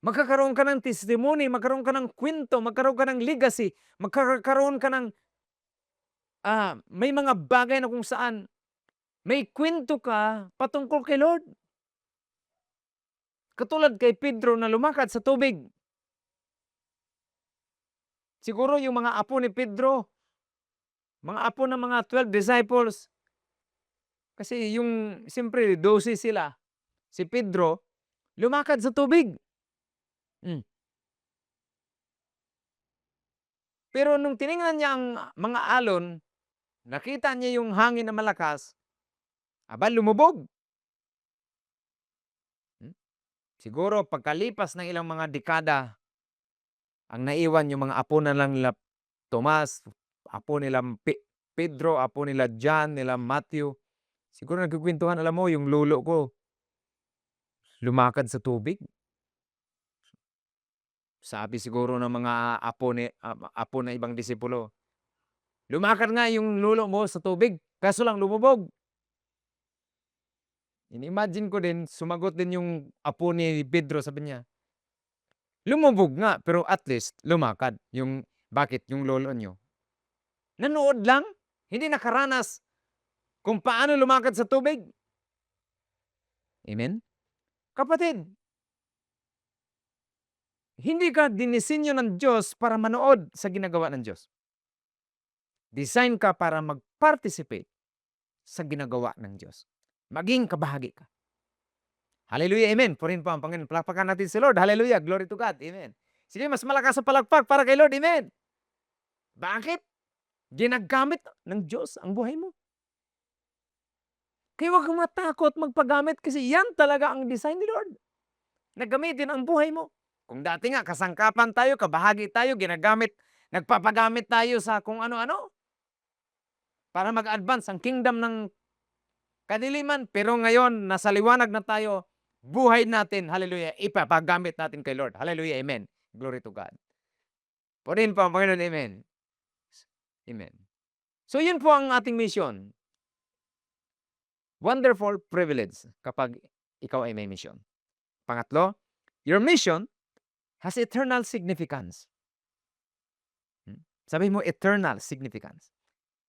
Magkakaroon ka ng testimony, magkaroon ka ng kwento, magkaroon ka ng legacy, magkakaroon ka ng may mga bagay na kung saan may kwento ka patungkol kay Lord. Katulad kay Pedro na lumakad sa tubig. Siguro yung mga apo ni Pedro, mga apo ng mga 12 disciples, kasi yung siyempre 12 sila, si Pedro, lumakad sa tubig. Pero nung tiningnan niya ang mga alon, nakita niya yung hangin na malakas, lumubog. Siguro pagkalipas ng ilang mga dekada, ang naiwan yung mga apo na lang nila Tomas, apo nila Pedro, apo nila John, nila Matthew. Siguro nagkukwentuhan, alam mo, yung lolo ko, lumakad sa tubig. Sabi siguro ng mga apo na ibang disipulo, lumakad nga yung lolo mo sa tubig, kaso lang lumubog. Ini-imagine ko din, sumagot din yung apo ni Pedro, sabi niya, lumubog nga, pero at least lumakad. Bakit? Yung lolo nyo nanood lang, hindi nakaranas kung paano lumakad sa tubig. Amen? Kapatid, hindi ka dinisenyo ng Diyos para manood sa ginagawa ng Diyos. Design ka para mag-participate sa ginagawa ng Diyos. Maging kabahagi ka. Hallelujah, amen. Purihin po ang Panginoon. Palakpakan natin si Lord. Hallelujah, glory to God. Amen. Sige, mas malakas sa palakpak para kay Lord. Amen. Bakit? Ginagamit ng Diyos ang buhay mo. Kaya huwag kang matakot magpagamit kasi yan talaga ang design ni Lord. Nagamitin ang buhay mo. Kung dati nga, kasangkapan tayo, kabahagi tayo, nagpapagamit tayo sa kung ano-ano para mag-advance ang kingdom ng kadiliman. Pero ngayon, nasa liwanag na tayo, buhay natin, hallelujah, ipapagamit natin kay Lord. Hallelujah, amen. Glory to God. Purihin po ang Panginoon, amen. Amen. So yun po ang ating mission. Wonderful privilege kapag ikaw ay may mission. Pangatlo, your mission has eternal significance. Sabi mo, eternal significance.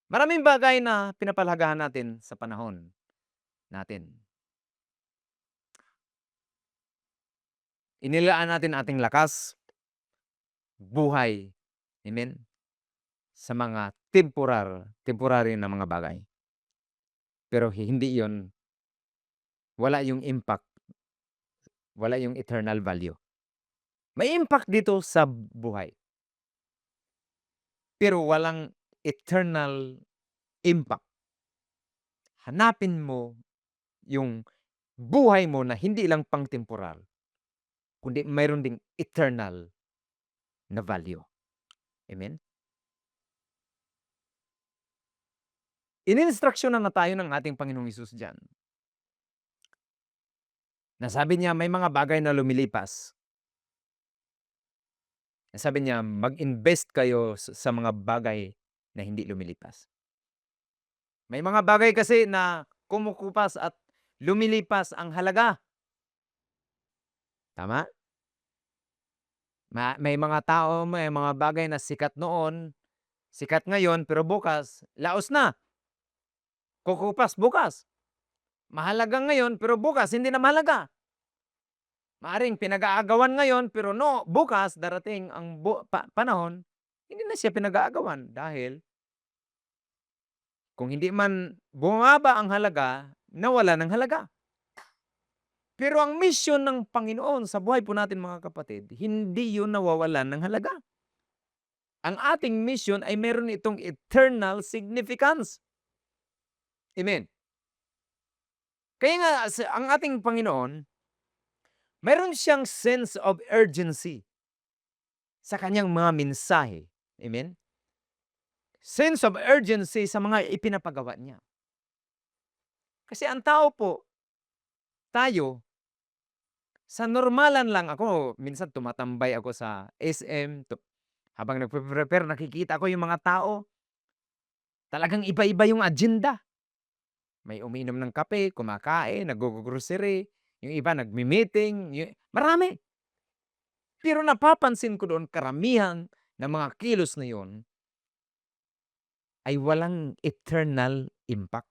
Maraming bagay na pinapalagahan natin sa panahon natin. Inilaan natin ating lakas, buhay, amen, sa mga temporary na mga bagay. Pero hindi yon, wala yung impact, wala yung eternal value. May impact dito sa buhay. Pero walang eternal impact. Hanapin mo yung buhay mo na hindi lang pang temporal, kundi mayroon ding eternal na value. Amen? Ininstruksyonan na tayo ng ating Panginoong Hesus dyan. Nasabi niya may mga bagay na lumilipas. Sabi niya, mag-invest kayo sa mga bagay na hindi lumilipas. May mga bagay kasi na kumukupas at lumilipas ang halaga. Tama? May mga tao, may mga bagay na sikat noon, sikat ngayon, pero bukas, laos na. Kukupas bukas. Mahalaga ngayon, pero bukas, hindi na mahalaga. Maaring pinag-aagawan ngayon, pero bukas darating ang panahon, hindi na siya pinag-aagawan dahil kung hindi man bumaba ang halaga, nawala ng halaga. Pero ang mission ng Panginoon sa buhay po natin mga kapatid, hindi yun nawawalan ng halaga. Ang ating mission ay meron itong eternal significance. Amen. Kaya nga ang ating Panginoon, meron siyang sense of urgency sa kanyang mga mensahe. Amen? Sense of urgency sa mga ipinapagawa niya. Kasi ang tao po, tayo, sa normalan lang ako, minsan tumatambay ako sa SM, habang nagpe-prepare, nakikita ko yung mga tao, talagang iba-iba yung agenda. May umiinom ng kape, kumakain, naggo-grocery, yung iba nagmi-meeting, marami. Pero napapansin ko doon karamihan ng mga kilos na yun ay walang eternal impact.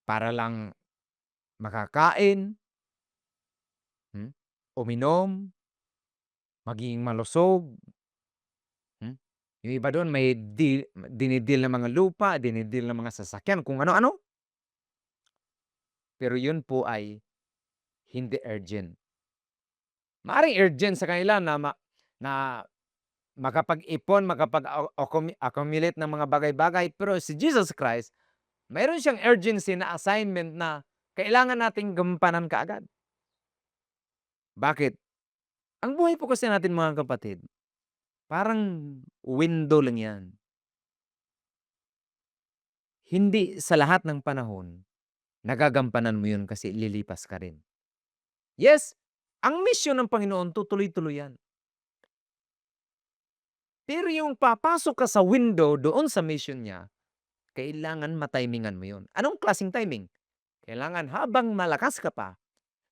Para lang makakain, hmm, uminom, maging malusog, hmm. Yung iba doon may dinidil na mga lupa, dinidil na mga sasakyan, kung ano-ano. Pero yun po ay hindi urgent. Maaaring urgent sa kanila na makapag-ipon, accumulate ng mga bagay-bagay, pero si Jesus Christ, mayroon siyang urgency na assignment na kailangan nating gampanan kaagad. Bakit? Ang buhay po kasi natin mga kapatid, parang window lang yan. Hindi sa lahat ng panahon, nagagampanan mo yun kasi lilipas ka rin. Yes, ang mission ng Panginoon tutuloy-tuloy yan. Pero yung papasok ka sa window doon sa mission niya, kailangan matimingan mo yun. Anong klaseng timing? Kailangan habang malakas ka pa,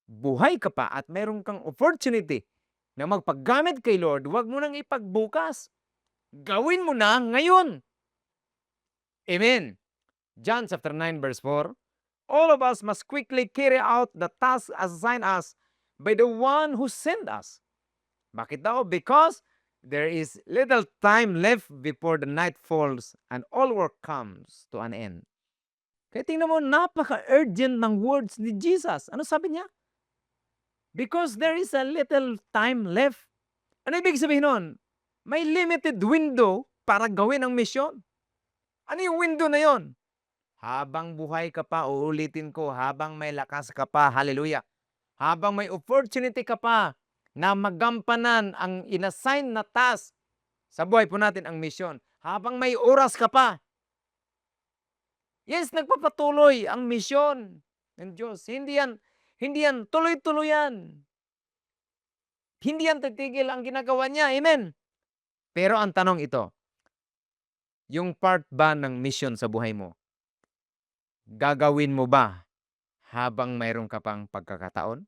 buhay ka pa at meron kang opportunity na magpaggamit kay Lord, huwag mo nang ipagbukas. Gawin mo na ngayon. Amen. John chapter 9 verse 4, all of us must quickly carry out the task assigned us by the one who sent us. Bakit daw? Because there is little time left before the night falls and all work comes to an end. Kaya tingnan mo, napaka-urgent ng words ni Jesus. Ano sabi niya? Because there is a little time left. Ano ibig sabihin nun? May limited window para gawin ang misyon. Ano yung window na yon? Habang buhay ka pa, uulitin ko, habang may lakas ka pa, hallelujah. Habang may opportunity ka pa na magampanan ang inassign na task sa buhay po natin ang misyon. Habang may oras ka pa. Yes, nagpapatuloy ang misyon ng Diyos. Hindi yan tuloy-tuloy yan. Hindi yan titigil ang ginagawa niya. Amen. Pero ang tanong ito, yung part ba ng mission sa buhay mo, gagawin mo ba habang mayroon ka pang pagkakataon?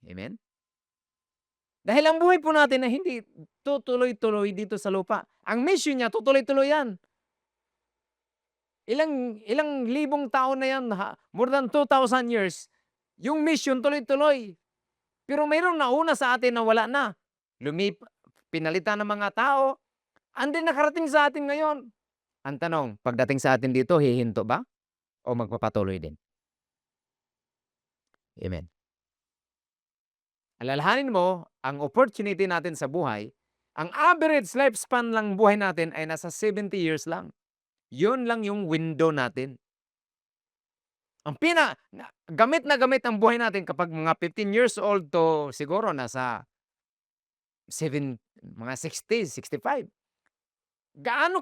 Amen? Dahil ang buhay po natin ay hindi tutuloy-tuloy dito sa lupa. Ang mission niya, tutuloy-tuloy yan. Ilang libong taon na yan, more than 2,000 years, yung mission tuloy-tuloy. Pero mayroong nauna sa atin na wala na. Pinalitan ng mga tao, andin nakarating sa atin ngayon. Ang tanong, pagdating sa atin dito, hihinto ba? O magpapatuloy din? Amen. Alalahanin mo, ang opportunity natin sa buhay, ang average lifespan lang buhay natin ay nasa 70 years lang. Yun lang yung window natin. Ang gamit na gamit ang buhay natin kapag mga 15 years old to siguro nasa mga 60, 65. Gaano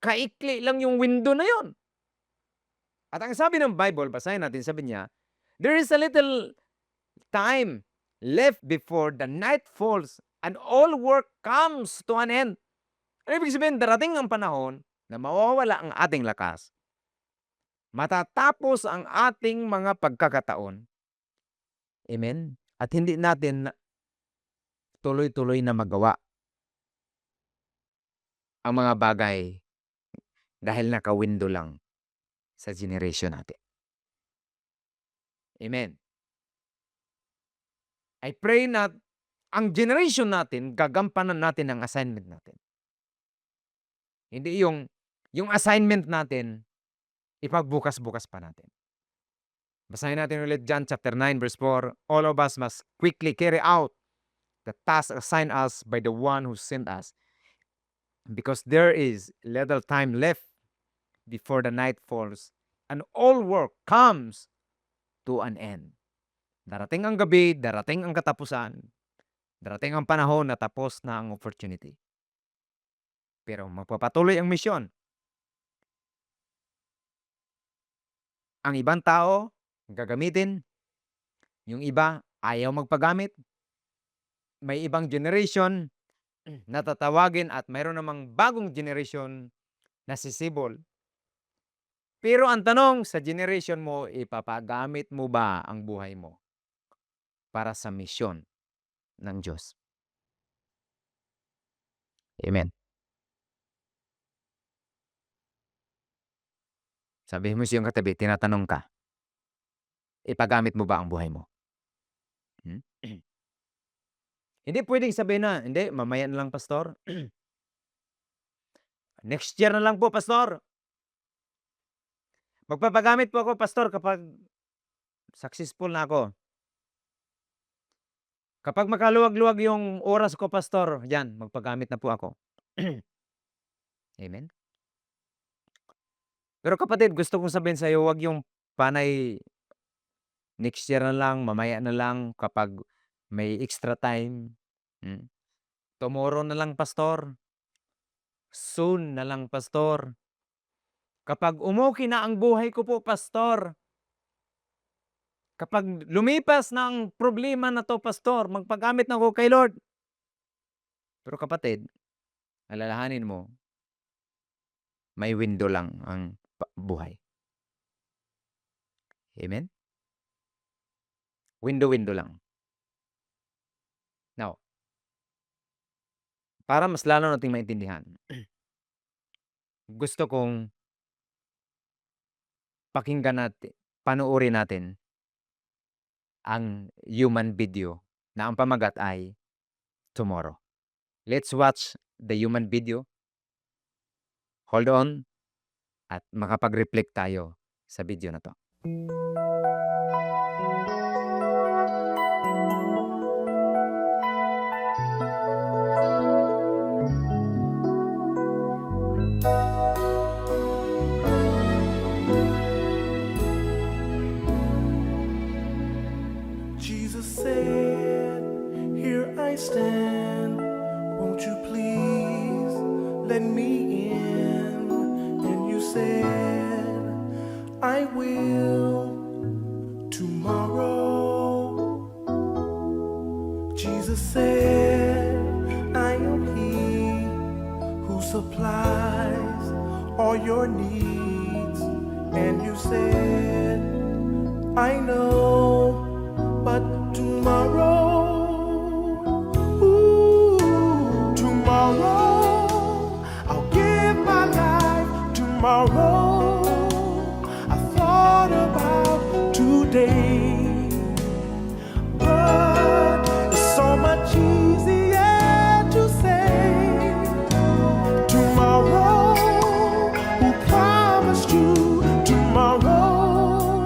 kaikli lang yung window na yon. At ang sabi ng Bible, basahin natin, sabi niya, there is a little time left before the night falls and all work comes to an end. Ano ibig sabihin? Darating ang panahon na mawawala ang ating lakas. Matatapos ang ating mga pagkakataon. Amen? At hindi natin tuloy-tuloy na magawa ang mga bagay dahil naka-window lang sa generation natin. Amen. I pray na ang generation natin, gagampanan natin ang assignment natin. Hindi yung assignment natin, ipagbukas-bukas pa natin. Basahin natin ulit John chapter 9 verse 4. All of us must quickly carry out the task assigned us by the one who sent us. Because there is little time left before the night falls and all work comes to an end. Darating ang gabi, darating ang katapusan, darating ang panahon na tapos na ang opportunity. Pero magpapatuloy ang misyon. Ang ibang tao, gagamitin. Yung iba, ayaw magpagamit. May ibang generation natatawagin at mayroon namang bagong generation na sisibol. Pero ang tanong sa generation mo, ipapagamit mo ba ang buhay mo para sa misyon ng Diyos? Amen. Sabihin mo sa iyong katabi, tinatanong ka, ipagamit mo ba ang buhay mo? Hmm? Hindi pwedeng sabihin na, hindi, mamaya na lang, pastor. Next year na lang po, pastor. Magpapagamit po ako, pastor, kapag successful na ako. Kapag makaluwag-luwag yung oras ko, pastor, yan, magpagamit na po ako. Amen? Pero kapatid, gusto kong sabihin sa iyo, huwag yung panay next year na lang, mamaya na lang, kapag may extra time. Tomorrow na lang, pastor. Soon na lang, pastor. Kapag umokey na ang buhay ko po, pastor. Kapag lumipas na ang problema na 'to, pastor, magpagamit na ako kay Lord. Pero kapatid, alalahanin mo, may window lang ang buhay. Amen? Window lang. Now, para mas lalo nating maintindihan, gusto kong pakinggan natin, panoorin natin ang human video na ang pamagat ay Tomorrow. Let's watch the human video. Hold on at makapag-reflect tayo sa video na 'to. Jesus said, "Here I stand. Won't you please let me in?" And you said, "I will tomorrow." Jesus said, "I am He who supplies all your needs." And you said, "I know, but tomorrow, tomorrow, I'll give my life. Tomorrow, I thought about today, but it's so much easier to say tomorrow. Who promised you tomorrow?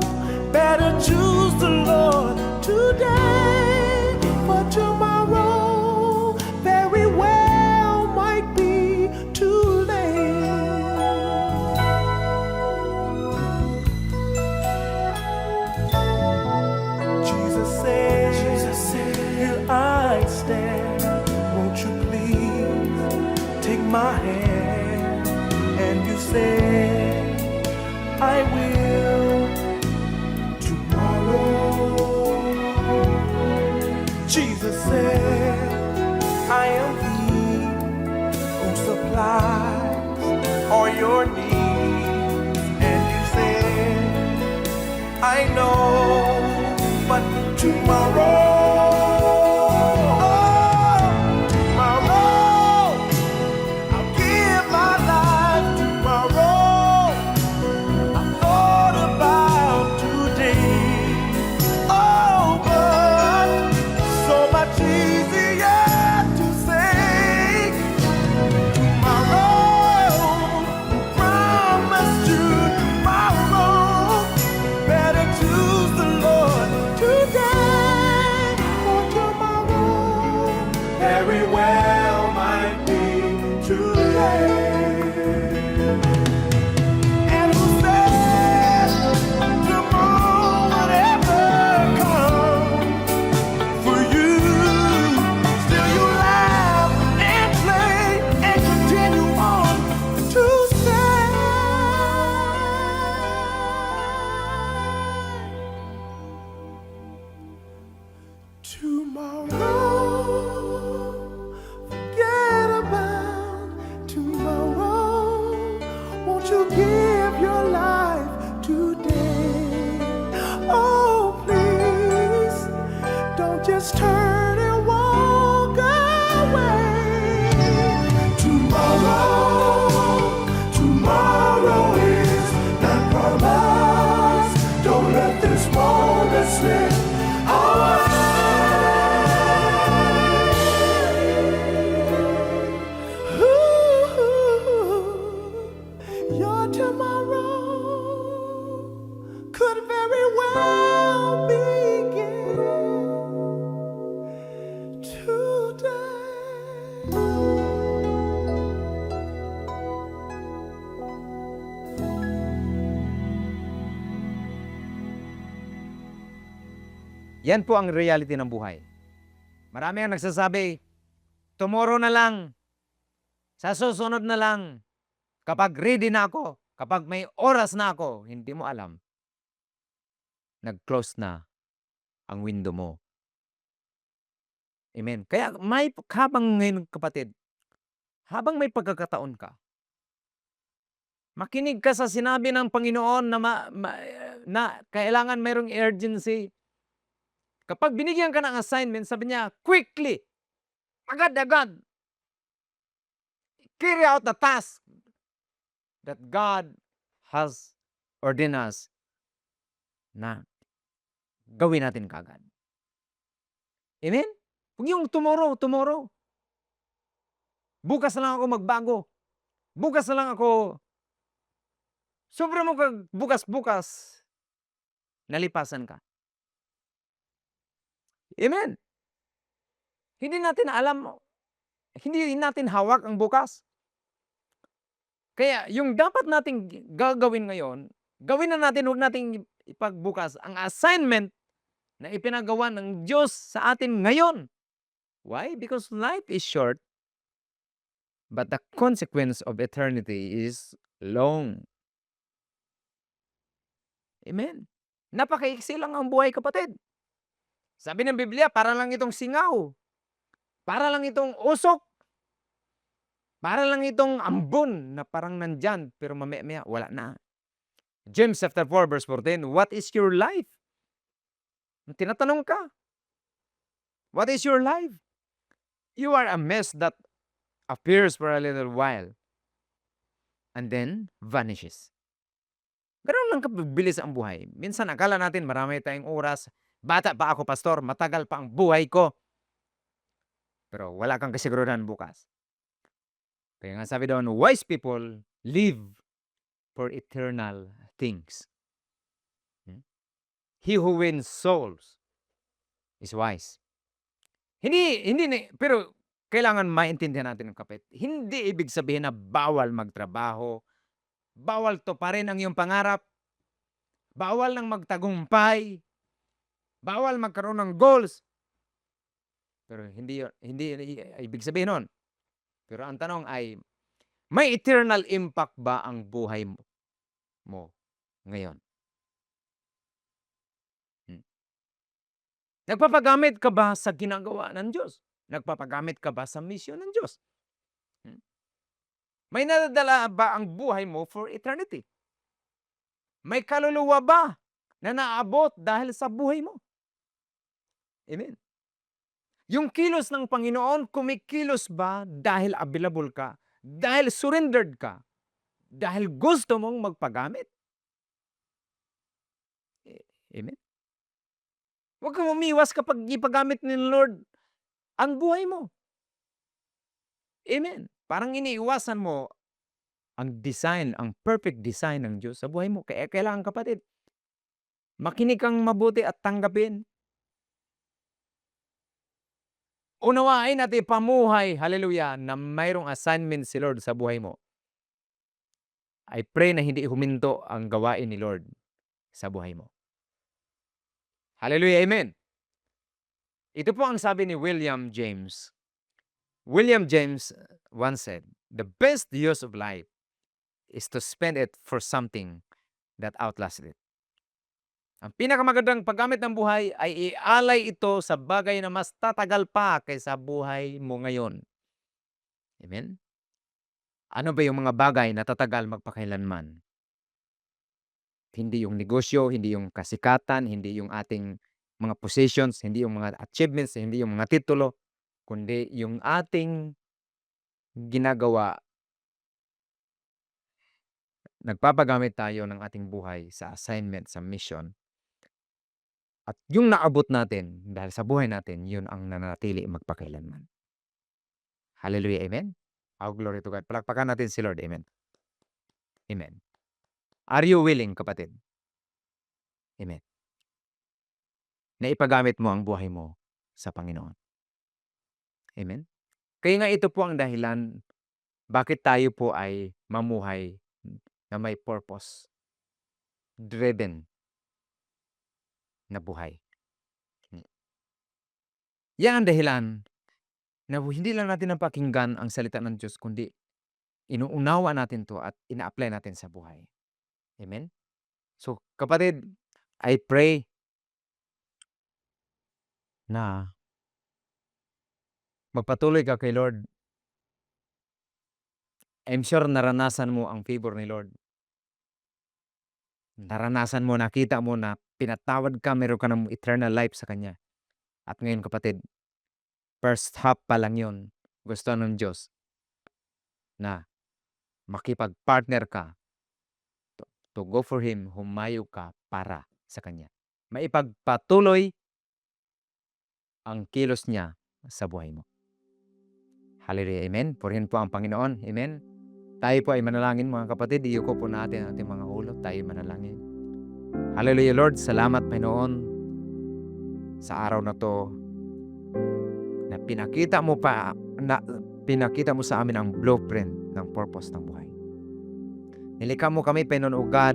Better choose the Lord today, for tomorrow very well might be too late. Jesus said, "Here I stand. Won't you please take my hand?" And you said, "I will tomorrow." Jesus said, "I am He who supplies all your needs." And you said, "I know, but tomorrow, tomorrow, I'll give my life. Tomorrow, I thought about today. Oh, but so much easier to say tomorrow. Promised you tomorrow. Better choose the Lord today, for tomorrow very well might be too late." And who said tomorrow would ever come for you? Still you laugh and play and continue on to say tomorrow. Forget Don't just turn and walk away. Tomorrow is not promised. Don't let this moment slip away. Your tomorrow could very well begin today. Yan po ang reality ng buhay. Marami ang nagsasabi, tomorrow na lang, sa susunod na lang, kapag ready na ako, kapag may oras na ako, hindi mo alam, nag-close na ang window mo. Amen. Kaya habang ngayon kapatid, habang may pagkakataon ka, makinig ka sa sinabi ng Panginoon na kailangan mayroong urgency. Kapag binigyan ka ng assignment, sabi niya, quickly, agad-agad, carry out the task that God has ordained us na gawin natin kagad. Amen? Huwag yung tomorrow. Bukas na lang ako magbago. Bukas na lang ako. Sobra mo kag bukas-bukas, nalipasan ka. Amen? Hindi natin alam, hindi natin hawak ang bukas. Kaya yung dapat nating gagawin ngayon, gawin na natin, huwag nating ipagbukas ang assignment na ipinagawa ng Diyos sa atin ngayon. Why? Because life is short, but the consequence of eternity is long. Amen? Napakaiksi lang ang buhay, kapatid. Sabi ng Biblia, para lang itong singaw. Para lang itong usok. Para lang itong ambon na parang nandyan, pero mamaya wala na. James chapter 4 verse 14, what is your life? Tinatanong ka. What is your life? You are a mist that appears for a little while and then vanishes. Ganun lang kabilis ang buhay. Minsan akala natin marami tayong oras. Bata pa ako, pastor, matagal pa ang buhay ko. Pero wala kang kasiguruhan bukas. Kaya nga sabi doon, wise people live for eternal things. He who wins souls is wise. Pero kailangan maintindihan natin ng kapit. Hindi ibig sabihin na bawal magtrabaho, bawal tuparin ang iyong pangarap, bawal nang magtagumpay, bawal magkaroon ng goals. Pero hindi ibig sabihin nun. Pero ang tanong ay, may eternal impact ba ang buhay mo ngayon? Nagpapagamit ka ba sa ginagawa ng Diyos? Nagpapagamit ka ba sa misyon ng Diyos? May nadadala ba ang buhay mo for eternity? May kaluluwa ba na naabot dahil sa buhay mo? Amen. Yung kilos ng Panginoon, kumikilos ba dahil available ka? Dahil surrendered ka? Dahil gusto mong magpagamit? Amen. Huwag kang umiwas kapag ipagamit ni Lord ang buhay mo. Amen. Parang iniiwasan mo ang design, ang perfect design ng Diyos sa buhay mo. Kaya kailangan, kapatid, makinig kang mabuti at tanggapin. Unawain at ipamuhay, hallelujah, na mayroong assignment si Lord sa buhay mo. I pray na hindi huminto ang gawain ni Lord sa buhay mo. Hallelujah, amen. Ito po ang sabi ni William James. William James once said, the best use of life is to spend it for something that outlasts it. Ang pinakamagandang paggamit ng buhay ay ialay ito sa bagay na mas tatagal pa kaysa buhay mo ngayon. Amen? Ano ba yung mga bagay na tatagal magpakailanman? Hindi yung negosyo, hindi yung kasikatan, hindi yung ating mga possessions, hindi yung mga achievements, hindi yung mga titulo, kundi yung ating ginagawa. Nagpapagamit tayo ng ating buhay sa assignment, sa mission. At yung naabot natin dahil sa buhay natin, yun ang nananatili magpakailanman. Hallelujah, amen? All glory to God. Palakpakan natin si Lord, amen. Amen. Are you willing, kapatid? Amen. Na ipagamit mo ang buhay mo sa Panginoon. Amen? Kaya nga ito po ang dahilan bakit tayo po ay mamuhay na may purpose, driven na buhay. Yan ang dahilan na hindi lang natin napakinggan ang salita ng Diyos, kundi inuunawa natin to at ina-apply natin sa buhay. Amen? So, kapatid, I pray na magpatuloy ka kay Lord. I'm sure naranasan mo ang favor ni Lord. Naranasan mo, nakita mo na pinatawad ka, meron ka ng eternal life sa Kanya. At ngayon, kapatid, first half pa lang yun. Gusto ng Diyos na makipag-partner ka to go for Him, humayo ka para sa Kanya. Maipagpatuloy ang kilos niya sa buhay mo. Hallelujah, amen. Purihin po ang Panginoon, amen. Tayo po ay manalangin, mga kapatid. Iyuko po natin ang ating mga ulo. Tayo manalangin. Hallelujah, Lord. Salamat, Panginoon, sa araw na to na pinakita mo sa amin ang blueprint ng purpose ng buhay. Nilikha mo kami, Panginoon, O God,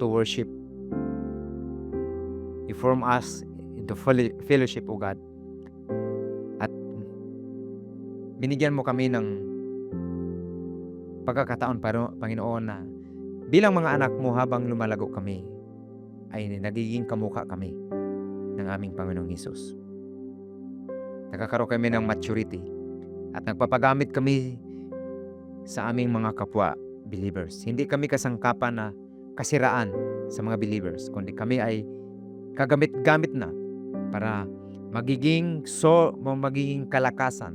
to worship. You form us into fellowship, O God. At binigyan mo kami ng pagkakataon, Panginoon, na bilang mga anak mo habang lumalago kami, ay nagiging kamukha kami ng aming Panginoong Hesus. Nagkakaroon kami ng maturity at nagpapagamit kami sa aming mga kapwa believers. Hindi kami kasangkapan na kasiraan sa mga believers, kundi kami ay kagamit-gamit na para magiging kalakasan,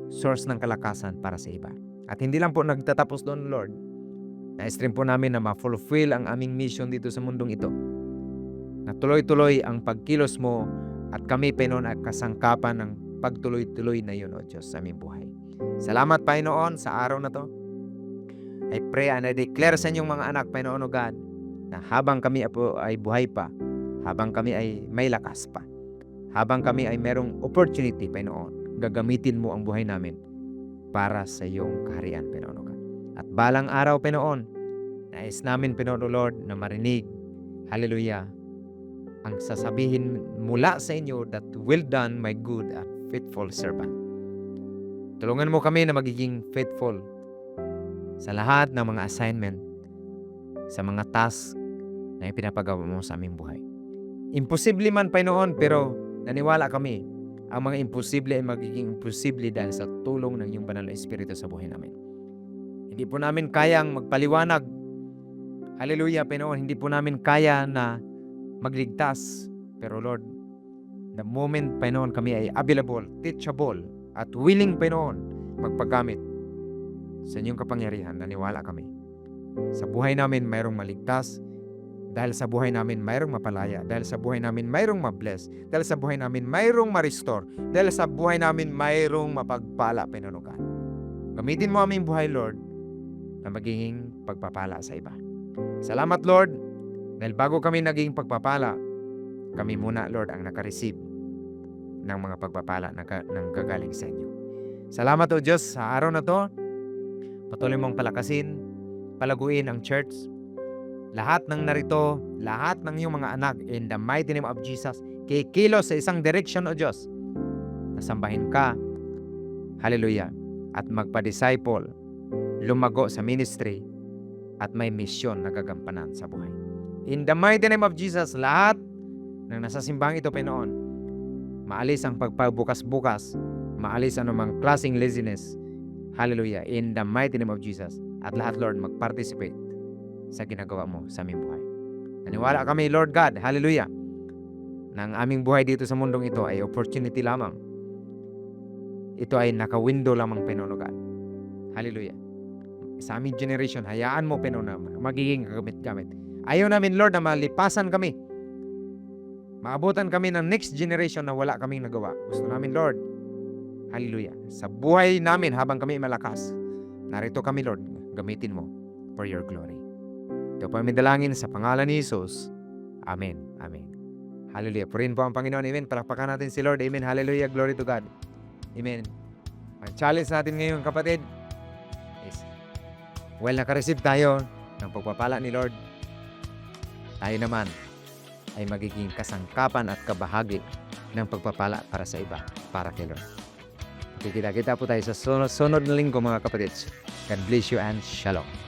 source ng kalakasan para sa iba. At hindi lang po nagtatapos doon, Lord. Na-stream po namin na ma-fulfill ang aming mission dito sa mundong ito. Na tuloy-tuloy ang pagkilos mo at kami, Panginoon, ay kasangkapan ng pagtuloy-tuloy na yun, O Diyos, sa aming buhay. Salamat, Panginoon, sa araw na to. I pray and I declare sa inyong mga anak, Panginoon, O God, na habang kami ay buhay pa, habang kami ay may lakas pa, habang kami ay merong opportunity, Panginoon, gagamitin mo ang buhay namin para sa iyong kaharian, Panginoon, O God. At balang araw, Panginoon, nais namin, Panginoon, O Lord, na marinig, hallelujah, ang sasabihin mula sa inyo, that well done, my good and faithful servant. Tulungan mo kami na magiging faithful sa lahat ng mga assignment, sa mga task na ipinapagawa mo sa aming buhay. Imposible man, Panginoon, pero naniwala kami, ang mga imposible ay magiging imposible dahil sa tulong ng iyong banal na Espiritu sa buhay namin. Hindi po namin kayang magpaliwanag, hallelujah, Panginoon, hindi po namin kaya na magligtas. Pero Lord, the moment, Panginoon, kami ay available, teachable, at willing, Panginoon, magpagamit sa inyong kapangyarihan, naniwala kami. Sa buhay namin, mayroong maligtas. Dahil sa buhay namin, mayroong mapalaya. Dahil sa buhay namin, mayroong mabless. Dahil sa buhay namin, mayroong ma-restore. Dahil sa buhay namin, mayroong mapagpala, Panginoon God. Gamitin mo aming buhay, Lord, na magiging pagpapala sa iba. Salamat, Lord, dahil bago kami naging pagpapala, kami muna, Lord, ang nakareceive ng mga pagpapala ng gagaling sa inyo. Salamat, O Diyos, sa araw na to. Patuloy mong palakasin, palaguin ang church. Lahat ng narito, lahat ng iyong mga anak, in the mighty name of Jesus, kikilos sa isang direction, O Diyos. Nasambahin ka, hallelujah, at magpa-disciple, lumago sa ministry, at may misyon na gagampanan sa buhay. In the mighty name of Jesus, lahat ng nasa simbahang ito, Panginoon, maalis ang pagpabukas-bukas, maalis anumang klaseng laziness, hallelujah, in the mighty name of Jesus. At lahat, Lord, mag-participate sa ginagawa mo sa aming buhay. Naniwala kami, Lord God, hallelujah, na ang aming buhay dito sa mundong ito ay opportunity lamang. Ito ay naka-window lamang, Panginoon God. Hallelujah. Sa aming generation, hayaan mo, Panginoon, na magiging kagamit-gamit. Ayaw namin, Lord, na malipasan kami. Maabutan kami ng next generation na wala kaming nagawa. Gusto namin, Lord, hallelujah, sa buhay namin habang kami malakas, narito kami, Lord, gamitin mo for your glory. Ito po aming dalangin sa pangalan ni Jesus. Amen. Amen. Hallelujah. Purihin po ang Panginoon. Amen. Palakpakan natin si Lord. Amen. Hallelujah. Glory to God. Amen. Ang challenge natin ngayon, kapatid, is naka-receive tayo ng pagpapala ni Lord. Tayo naman ay magiging kasangkapan at kabahagi ng pagpapala para sa iba, para kay Lord. Kita po tayo sa sunod na linggo, mga kapatid. God bless you and shalom.